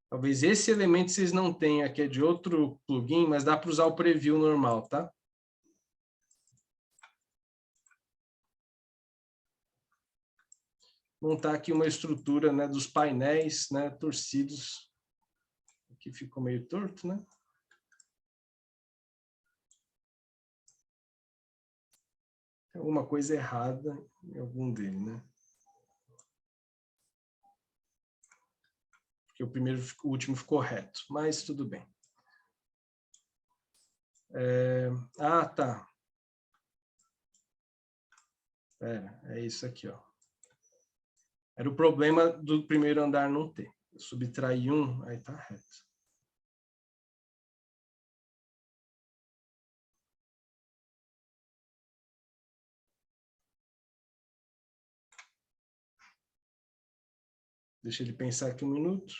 Talvez esse elemento vocês não tenham, que é de outro plugin, mas dá para usar o preview normal, tá? Montar aqui uma estrutura, né, dos painéis, né, torcidos. Aqui ficou meio torto, né? Tem alguma coisa errada em algum deles, né? Porque o último ficou reto, mas tudo bem. Ah, tá. É isso aqui, ó. Era o problema do primeiro andar não ter. Eu subtraí um, aí tá reto. Deixa ele pensar aqui um minuto.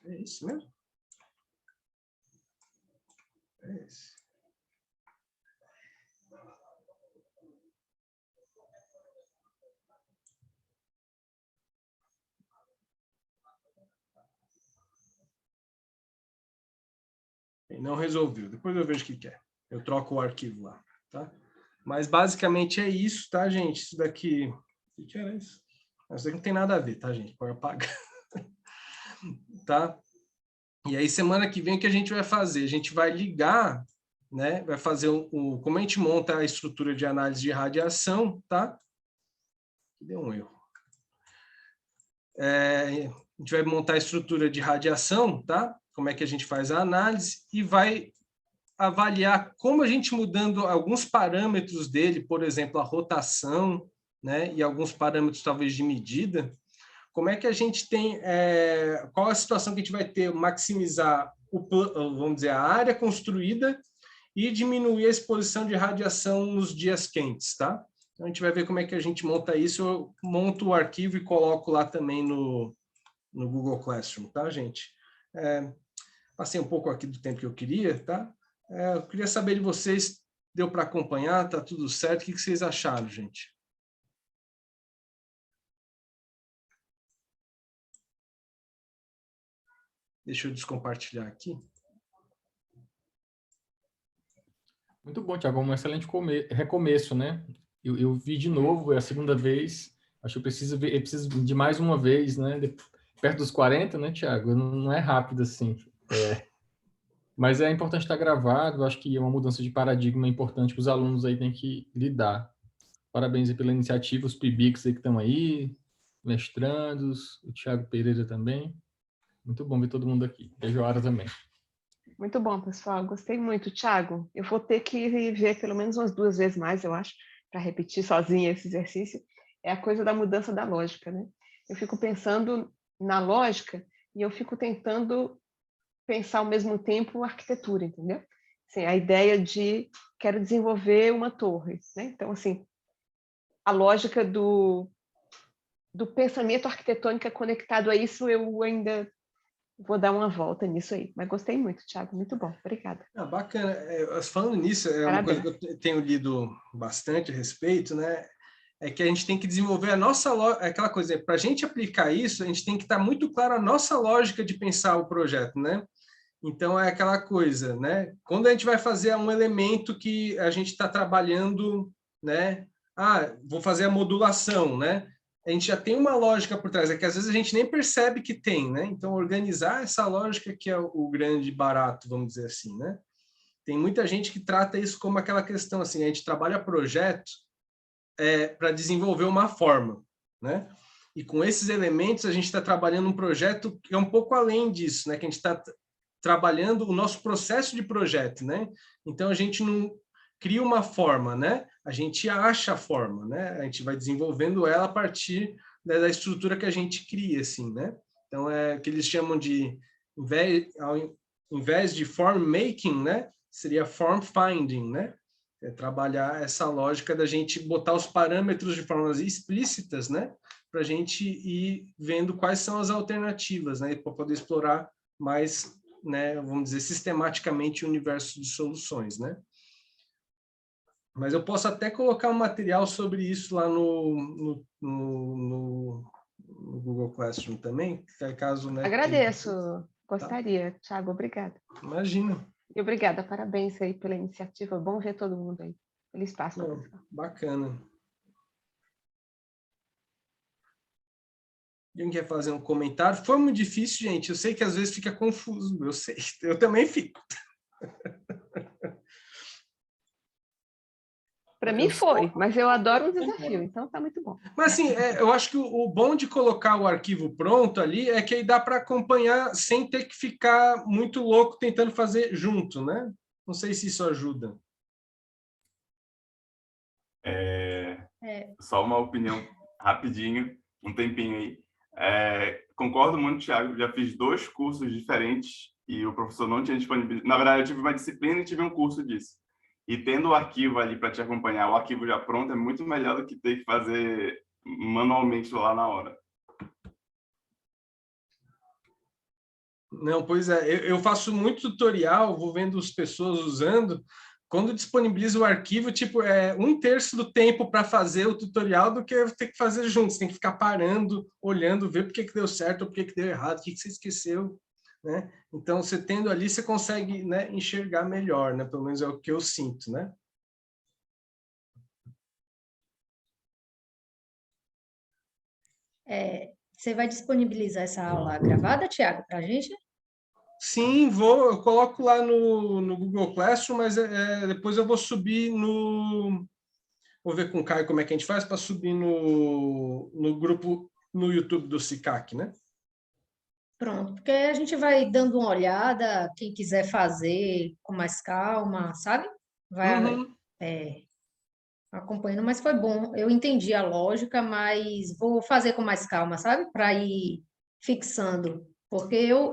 É isso mesmo? É esse. Não resolveu. Depois eu vejo o que quer. Eu troco o arquivo lá, tá? Mas basicamente é isso, tá, gente? Isso daqui... O que era isso? Isso daqui não tem nada a ver, tá, gente? Pode apagar. Tá? E aí, semana que vem, o que a gente vai fazer? A gente vai ligar, né? Vai fazer como a gente monta a estrutura de análise de radiação, tá? Deu um erro. A gente vai montar a estrutura de radiação, tá? Como é que a gente faz a análise e vai avaliar como a gente mudando alguns parâmetros dele, por exemplo, a rotação, né? E alguns parâmetros talvez de medida, como é que a gente tem, qual a situação que a gente vai ter, maximizar, vamos dizer, a área construída e diminuir a exposição de radiação nos dias quentes, tá? Então, a gente vai ver como é que a gente monta isso. Eu monto o arquivo e coloco lá também no Google Classroom, tá, gente? Passei um pouco aqui do tempo que eu queria, tá? Eu queria saber de vocês, deu para acompanhar? Tá tudo certo? O que vocês acharam, gente? Deixa eu descompartilhar aqui. Muito bom, Thiago. Um excelente recomeço, né? Eu vi de novo, é a segunda vez. Acho que eu preciso de mais uma vez, né? Perto dos 40, né, Thiago? Não é rápido assim. Mas é importante estar gravado. Acho que é uma mudança de paradigma importante que os alunos aí têm que lidar. Parabéns aí pela iniciativa, os PIBICs aí que estão aí, mestrandos, o Thiago Pereira também. Muito bom ver todo mundo aqui. E a Joara também. Muito bom, pessoal. Gostei muito, Thiago. Eu vou ter que ver pelo menos umas 2 vezes mais, eu acho, para repetir sozinha esse exercício. É a coisa da mudança da lógica, né? Eu fico pensando na lógica e eu fico tentando pensar ao mesmo tempo a arquitetura, entendeu? Assim, a ideia de quero desenvolver uma torre, né? Então, assim, a lógica do pensamento arquitetônico conectado a isso, eu ainda vou dar uma volta nisso aí. Mas gostei muito, Thiago. Muito bom. Obrigada. Bacana. Falando nisso, uma coisa que eu tenho lido bastante a respeito, né? É que a gente tem que desenvolver a nossa lógica, aquela coisa, para a gente aplicar isso, a gente tem que estar muito claro a nossa lógica de pensar o projeto, né? Então, é aquela coisa, né? Quando a gente vai fazer um elemento que a gente está trabalhando, né? Vou fazer a modulação, né? A gente já tem uma lógica por trás, é que às vezes a gente nem percebe que tem, né? Então, organizar essa lógica que é o grande barato, vamos dizer assim, né? Tem muita gente que trata isso como aquela questão, assim, a gente trabalha projeto para desenvolver uma forma, né? E com esses elementos, a gente está trabalhando um projeto que é um pouco além disso, né? Que a gente está trabalhando o nosso processo de projeto, né? Então, a gente não cria uma forma, né? A gente acha a forma, né? A gente vai desenvolvendo ela a partir da estrutura que a gente cria, assim, né? Então, é o que eles chamam de, ao invés de form making, né? Seria form finding, né? É trabalhar essa lógica da gente botar os parâmetros de formas explícitas, né? Para a gente ir vendo quais são as alternativas, né? Para poder explorar mais, né? Vamos dizer, sistematicamente o universo de soluções, né? Mas eu posso até colocar um material sobre isso lá no Google Classroom também, caso... Né, agradeço, gostaria. Tá. Thiago, obrigada. Imagina. E obrigada, parabéns aí pela iniciativa, bom ver todo mundo aí, pelo espaço. Bacana. Alguém quer fazer um comentário? Foi muito difícil, gente, eu sei que às vezes fica confuso, eu sei, eu também fico. Para mim foi, mas eu adoro um desafio, então tá muito bom. Mas assim, eu acho que o bom de colocar o arquivo pronto ali é que aí dá para acompanhar sem ter que ficar muito louco tentando fazer junto, né? Não sei se isso ajuda. Só uma opinião rapidinho, um tempinho aí. Concordo muito, Thiago, já fiz 2 cursos diferentes e o professor não tinha disponibilidade. Na verdade, eu tive uma disciplina e tive um curso disso. E tendo o arquivo ali para te acompanhar, o arquivo já pronto, é muito melhor do que ter que fazer manualmente lá na hora. Não, pois é, eu faço muito tutorial, vou vendo as pessoas usando. Quando disponibiliza o arquivo, tipo, 1/3 do tempo para fazer o tutorial do que eu ter que fazer junto. Você tem que ficar parando, olhando, ver por que deu certo ou por que deu errado, o que você esqueceu. Né? Então, você tendo ali, você consegue, né, enxergar melhor, né? Pelo menos é o que eu sinto, né? Você vai disponibilizar essa aula gravada, Thiago, para a gente? Sim, eu coloco lá no Google Classroom, mas depois eu vou subir no Vou ver com o Caio como é que a gente faz para subir no grupo no YouTube do SICAC, né? Pronto, porque aí a gente vai dando uma olhada, quem quiser fazer com mais calma, sabe? Vai Uhum. acompanhando, mas foi bom. Eu entendi a lógica, mas vou fazer com mais calma, sabe? Para ir fixando. Porque eu,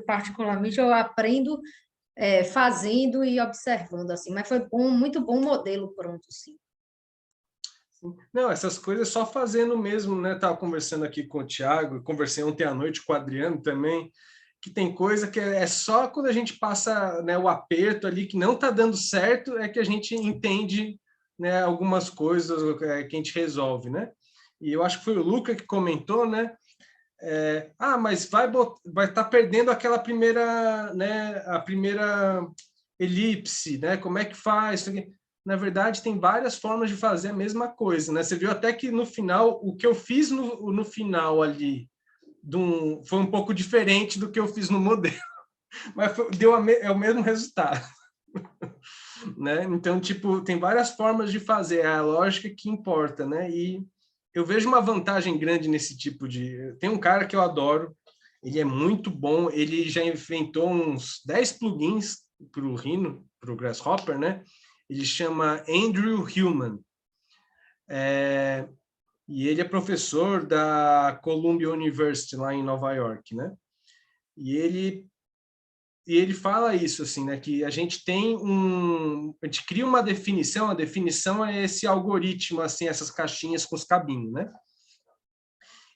particularmente, eu aprendo fazendo e observando, assim. Mas foi bom, muito bom o modelo pronto, sim. Não, essas coisas só fazendo mesmo, né? Estava conversando aqui com o Thiago, conversei ontem à noite com o Adriano também, que tem coisa que é só quando a gente passa, né, o aperto ali, que não está dando certo, é que a gente entende, né, algumas coisas que a gente resolve, né? E eu acho que foi o Luca que comentou, né? Mas vai estar perdendo aquela primeira, né, a primeira elipse, né? Como é que faz? Na verdade, tem várias formas de fazer a mesma coisa, né? Você viu até que no final, o que eu fiz no final ali foi um pouco diferente do que eu fiz no modelo, mas é o mesmo resultado, né? Então, tipo, tem várias formas de fazer, é a lógica que importa, né? E eu vejo uma vantagem grande nesse tipo de... Tem um cara que eu adoro, ele é muito bom, ele já inventou uns 10 plugins para o Rhino, para o Grasshopper, né? Ele chama Andrew Hillman. E ele é professor da Columbia University, lá em Nova York, né? E ele fala isso, assim, né? Que a gente a gente cria uma definição, a definição é esse algoritmo, assim, essas caixinhas com os cabinhos, né?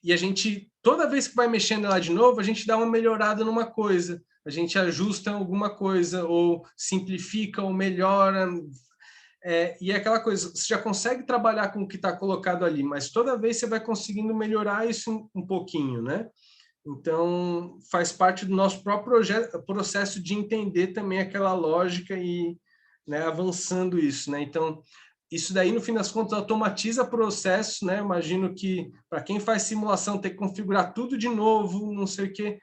E a gente, toda vez que vai mexendo lá de novo, a gente dá uma melhorada numa coisa, a gente ajusta alguma coisa, ou simplifica, ou melhora. E é aquela coisa, você já consegue trabalhar com o que está colocado ali, mas toda vez você vai conseguindo melhorar isso um pouquinho, né? Então, faz parte do nosso próprio processo de entender também aquela lógica e, né, avançando isso, né? Então, isso daí, no fim das contas, automatiza processos, né? Imagino que, para quem faz simulação, ter que configurar tudo de novo, não sei o quê,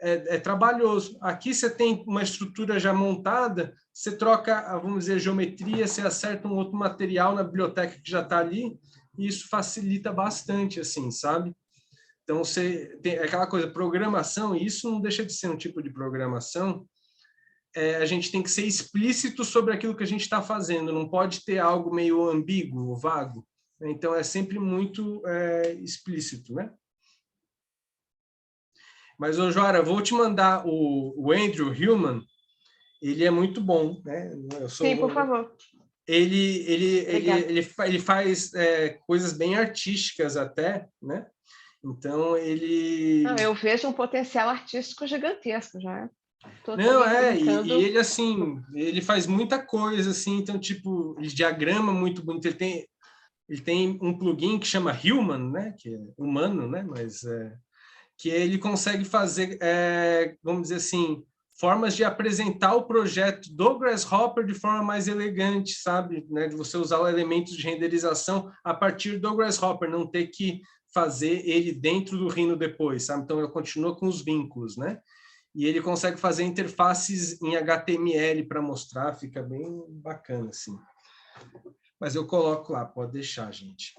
é trabalhoso. Aqui você tem uma estrutura já montada, você troca, vamos dizer, geometria, você acerta um outro material na biblioteca que já está ali, e isso facilita bastante, assim, sabe? Então, você tem aquela coisa, programação, e isso não deixa de ser um tipo de programação, a gente tem que ser explícito sobre aquilo que a gente está fazendo, não pode ter algo meio ambíguo, vago. Então, é sempre muito explícito, né? Mas, ô Joara, vou te mandar o Andrew Hillman, ele é muito bom, né? Sim, por favor. Ele faz coisas bem artísticas até, né? Então, ele... Não, eu vejo um potencial artístico gigantesco já. Tô Não, também e brincando. ele, assim, ele faz muita coisa, assim, então, tipo, ele diagrama muito bonito, ele tem um plugin que chama Human, né? Que é humano, né? Mas... que ele consegue fazer, vamos dizer assim, formas de apresentar o projeto do Grasshopper de forma mais elegante, sabe? Né? De você usar elementos de renderização a partir do Grasshopper, não ter que fazer ele dentro do Rhino depois, sabe? Então, eu continuo com os vínculos, né? E ele consegue fazer interfaces em HTML para mostrar, fica bem bacana, assim. Mas eu coloco lá, pode deixar, gente.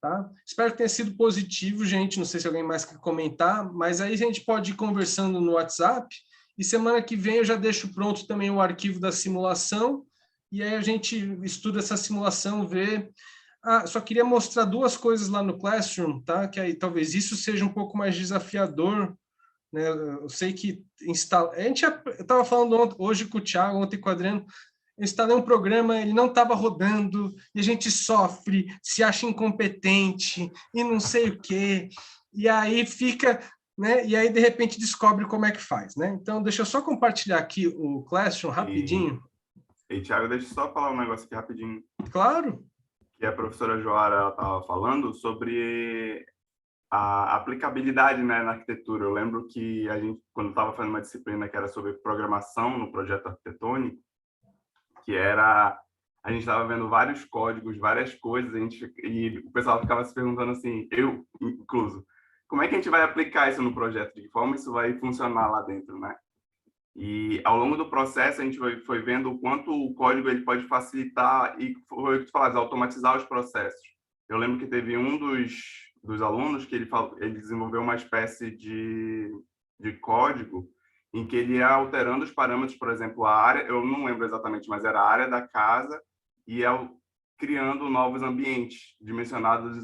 Tá? Espero que tenha sido positivo, gente. Não sei se alguém mais quer comentar, mas aí a gente pode ir conversando no WhatsApp e semana que vem eu já deixo pronto também o arquivo da simulação e aí a gente estuda essa simulação, vê... só queria mostrar duas coisas lá no Classroom, tá? Que aí talvez isso seja um pouco mais desafiador, né? Eu sei que eu estava falando hoje com o Thiago, ontem com o Adriano, eu instalei um programa, ele não estava rodando, e a gente sofre, se acha incompetente, e não sei o quê, e aí fica, né? E aí, de repente, descobre como é que faz, né? Então, deixa eu só compartilhar aqui o Classroom rapidinho. E Thiago, deixa eu só falar um negócio aqui rapidinho. Claro. Que a professora Joara estava falando sobre a aplicabilidade, né, na arquitetura. Eu lembro que a gente, quando estava fazendo uma disciplina que era sobre programação no projeto arquitetônico, que era... A gente estava vendo vários códigos, várias coisas, e o pessoal ficava se perguntando assim, eu incluso, como é que a gente vai aplicar isso no projeto? De que forma isso vai funcionar lá dentro, né? E ao longo do processo a gente foi vendo o quanto o código ele pode facilitar e, foi o que tu falaste, automatizar os processos. Eu lembro que teve um dos alunos que ele desenvolveu uma espécie de código em que ele ia alterando os parâmetros, por exemplo, a área, eu não lembro exatamente, mas era a área da casa, e ia criando novos ambientes dimensionados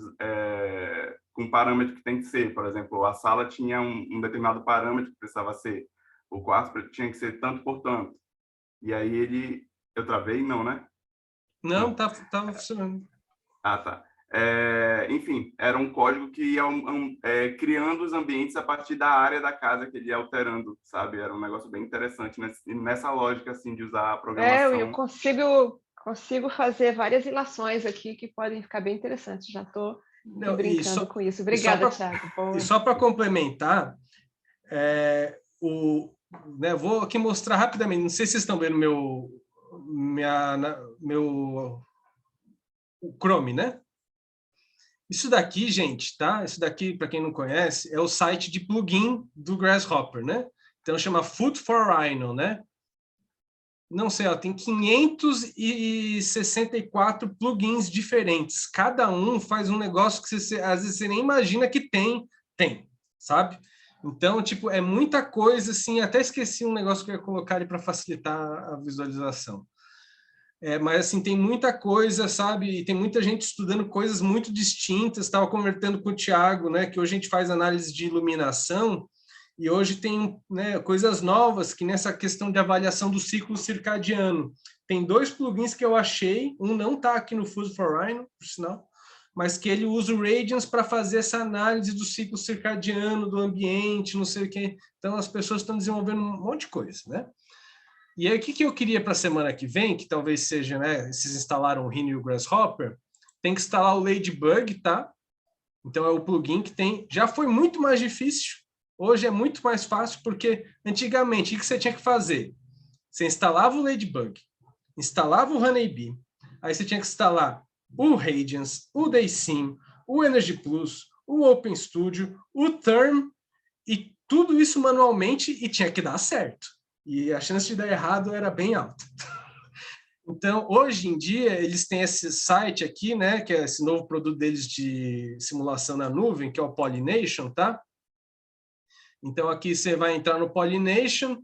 com o parâmetro que tem que ser. Por exemplo, a sala tinha um determinado parâmetro que precisava ser, o quarto tinha que ser tanto por tanto. E aí eu travei? Não, né? Não, tá funcionando. Ah, tá. Enfim, era um código que ia criando os ambientes a partir da área da casa que ele ia alterando, sabe? Era um negócio bem interessante nessa lógica, assim, de usar a programação. Eu consigo fazer várias ilações aqui que podem ficar bem interessantes. Já estou brincando com isso. Obrigada, Thiago. E só para complementar, vou aqui mostrar rapidamente, não sei se vocês estão vendo o Chrome, né? Isso daqui, gente, tá? Isso daqui, para quem não conhece, é o site de plugin do Grasshopper, né? Então chama Food for Rhino, né? Não sei, tem 564 plugins diferentes. Cada um faz um negócio que às vezes você nem imagina que tem, sabe? Então, tipo, é muita coisa, assim, até esqueci um negócio que eu ia colocar ali para facilitar a visualização. Mas, assim, tem muita coisa, sabe? E tem muita gente estudando coisas muito distintas. Estava conversando com o Thiago, né? Que hoje a gente faz análise de iluminação e hoje tem, né, coisas novas que nessa questão de avaliação do ciclo circadiano. Tem 2 plugins que eu achei. Um não está aqui no Food for Rhino, por sinal, mas que ele usa o Radiance para fazer essa análise do ciclo circadiano, do ambiente, não sei o quê. Então, as pessoas estão desenvolvendo um monte de coisa, né? E aí, o que eu queria para a semana que vem, que talvez seja, né, vocês instalaram o Rhino e o Grasshopper, tem que instalar o Ladybug, tá? Então, é o plugin que tem... Já foi muito mais difícil, hoje é muito mais fácil, porque antigamente, o que você tinha que fazer? Você instalava o Ladybug, instalava o Honeybee, aí você tinha que instalar o Radiance, o Daysim, o Energy Plus, o OpenStudio, o Term, e tudo isso manualmente, e tinha que dar certo. E a chance de dar errado era bem alta. Então, hoje em dia, eles têm esse site aqui, né, que é esse novo produto deles de simulação na nuvem, que é o Pollination, tá? Então, aqui você vai entrar no Pollination,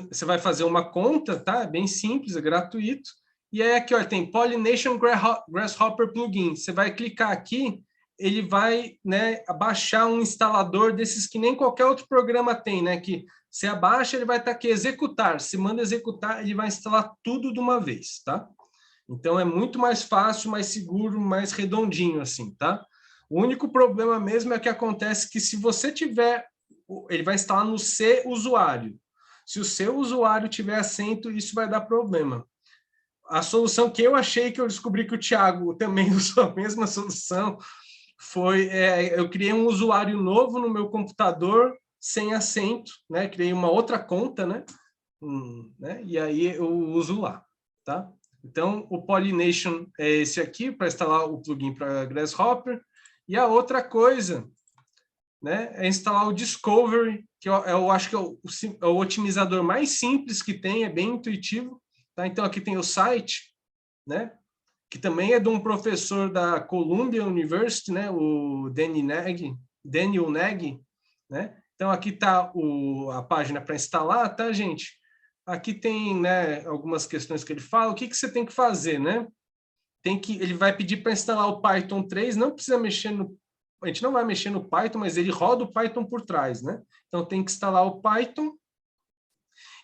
você vai fazer uma conta, tá? É bem simples, é gratuito. E aí aqui, ó, tem Pollination Grasshopper Plugin. Você vai clicar aqui, ele vai, né, baixar um instalador desses que nem qualquer outro programa tem, né? Que você abaixa, ele vai estar aqui, executar. Se manda executar, ele vai instalar tudo de uma vez, tá? Então, é muito mais fácil, mais seguro, mais redondinho, assim, tá? O único problema mesmo é que acontece que se você tiver... Ele vai instalar no seu usuário. Se o seu usuário tiver acento, isso vai dar problema. A solução que eu achei, que eu descobri que o Thiago também usou a mesma solução, foi... eu criei um usuário novo no meu computador, sem acento, né? Criei uma outra conta, né? E aí eu uso lá, tá? Então, o Pollination é esse aqui, para instalar o plugin para Grasshopper. E a outra coisa, né, é instalar o Discovery, que eu acho que é o otimizador mais simples que tem, é bem intuitivo. Tá? Então, aqui tem o site, né, que também é de um professor da Columbia University, né, o Daniel Nagy, né? Então, aqui está a página para instalar, tá, gente? Aqui tem, né, algumas questões que ele fala. O que você tem que fazer, né? Ele vai pedir para instalar o Python 3, não precisa mexer a gente não vai mexer no Python, mas ele roda o Python por trás, né? Então, tem que instalar o Python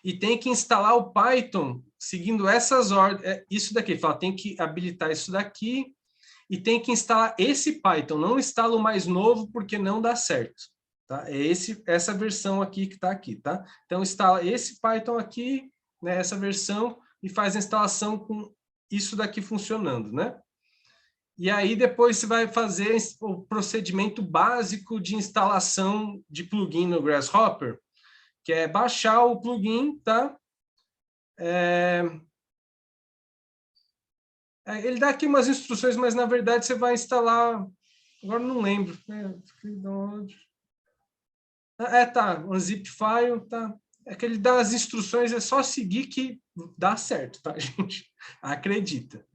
e tem que instalar o Python seguindo essas ordens. Isso daqui, fala, tem que habilitar isso daqui e tem que instalar esse Python. Não instala o mais novo, porque não dá certo. Tá? É essa versão aqui que está aqui, tá? Então, instala esse Python aqui, né, essa versão, e faz a instalação com isso daqui funcionando, né? E aí, depois você vai fazer o procedimento básico de instalação de plugin no Grasshopper, que é baixar o plugin, tá? Ele dá aqui umas instruções, mas, na verdade, você vai instalar... Agora não lembro. Tá, um zip file, tá. É que ele dá as instruções, é só seguir que dá certo, tá, gente? Acredita.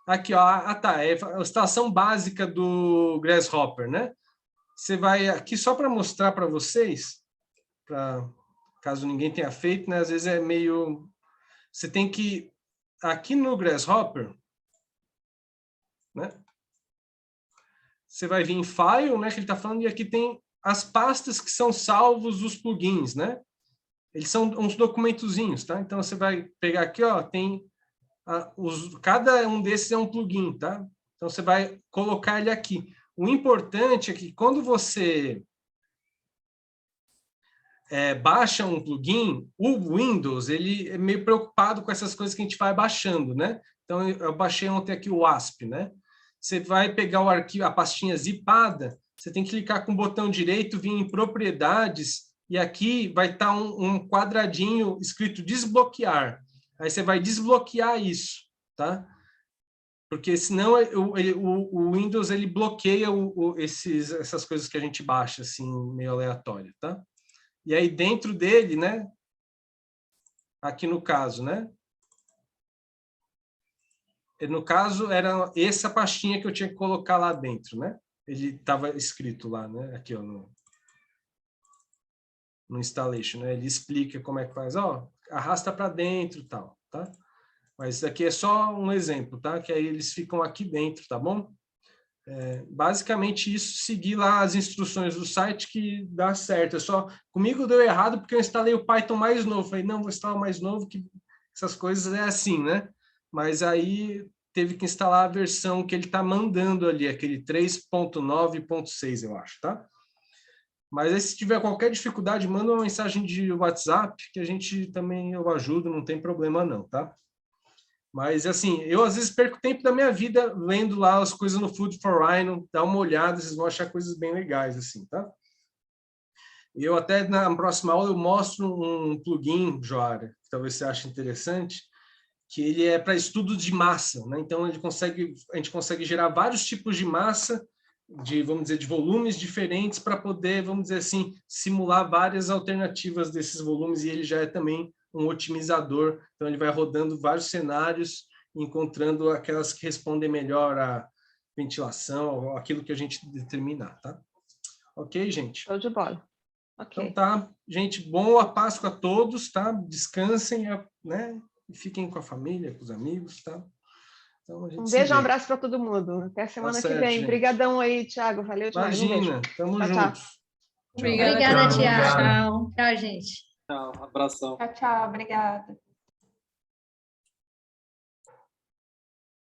Aqui, ó, tá, é a instalação básica do Grasshopper, né? Você vai aqui só para mostrar para vocês, caso ninguém tenha feito, né? Às vezes é meio... Você tem que... Aqui no Grasshopper, né? Você vai vir em File, né? Que ele está falando, e aqui tem as pastas que são salvos os plugins, né? Eles são uns documentozinhos, tá? Então, você vai pegar aqui, ó, tem... cada um desses é um plugin, tá? Então, você vai colocar ele aqui. O importante é que quando você baixa um plugin, o Windows ele é meio preocupado com essas coisas que a gente vai baixando, né? Então, eu baixei ontem aqui o WASP, né? Você vai pegar o arquivo, a pastinha zipada, você tem que clicar com o botão direito, vir em propriedades, e aqui vai estar um quadradinho escrito desbloquear. Aí você vai desbloquear isso, tá? Porque senão o Windows ele bloqueia essas coisas que a gente baixa, assim, meio aleatório, tá? E aí dentro dele, né? Aqui no caso, né? No caso, era essa pastinha que eu tinha que colocar lá dentro, né? Ele estava escrito lá, né? Aqui, ó, no installation, né? Ele explica como é que faz, ó, arrasta para dentro e tal, tá? Mas isso aqui é só um exemplo, tá? Que aí eles ficam aqui dentro, tá bom? Basicamente isso, seguir lá as instruções do site que dá certo. Comigo deu errado porque eu instalei o Python mais novo. Falei, não, vou instalar o mais novo, que essas coisas é assim, né? Mas aí teve que instalar a versão que ele está mandando ali, aquele 3.9.6, eu acho, tá? Mas aí, se tiver qualquer dificuldade, manda uma mensagem de WhatsApp, que a gente também eu ajudo, não tem problema não, tá? Mas, assim, eu às vezes perco tempo da minha vida lendo lá as coisas no Food for Rhino, dá uma olhada, vocês vão achar coisas bem legais, assim, tá? Eu até, na próxima aula, eu mostro um plugin, Joara, que talvez você ache interessante, que ele é para estudo de massa, né? Então, a gente consegue gerar vários tipos de massa, vamos dizer, de volumes diferentes para poder, vamos dizer assim, simular várias alternativas desses volumes, e ele já é também um otimizador, então ele vai rodando vários cenários, encontrando aquelas que respondem melhor à ventilação, aquilo que a gente determinar, tá? Ok, gente? Show de bola. Ok. Então tá, gente, boa Páscoa a todos, tá? Descansem, né? E fiquem com a família, com os amigos, tá? Então, Um beijo, um abraço para todo mundo. Até semana que vem. Obrigadão aí, Thiago. Valeu demais. Imagina, tamo juntos. Obrigada, Thiago. Tchau, gente. Tchau, abração. Tchau, obrigada.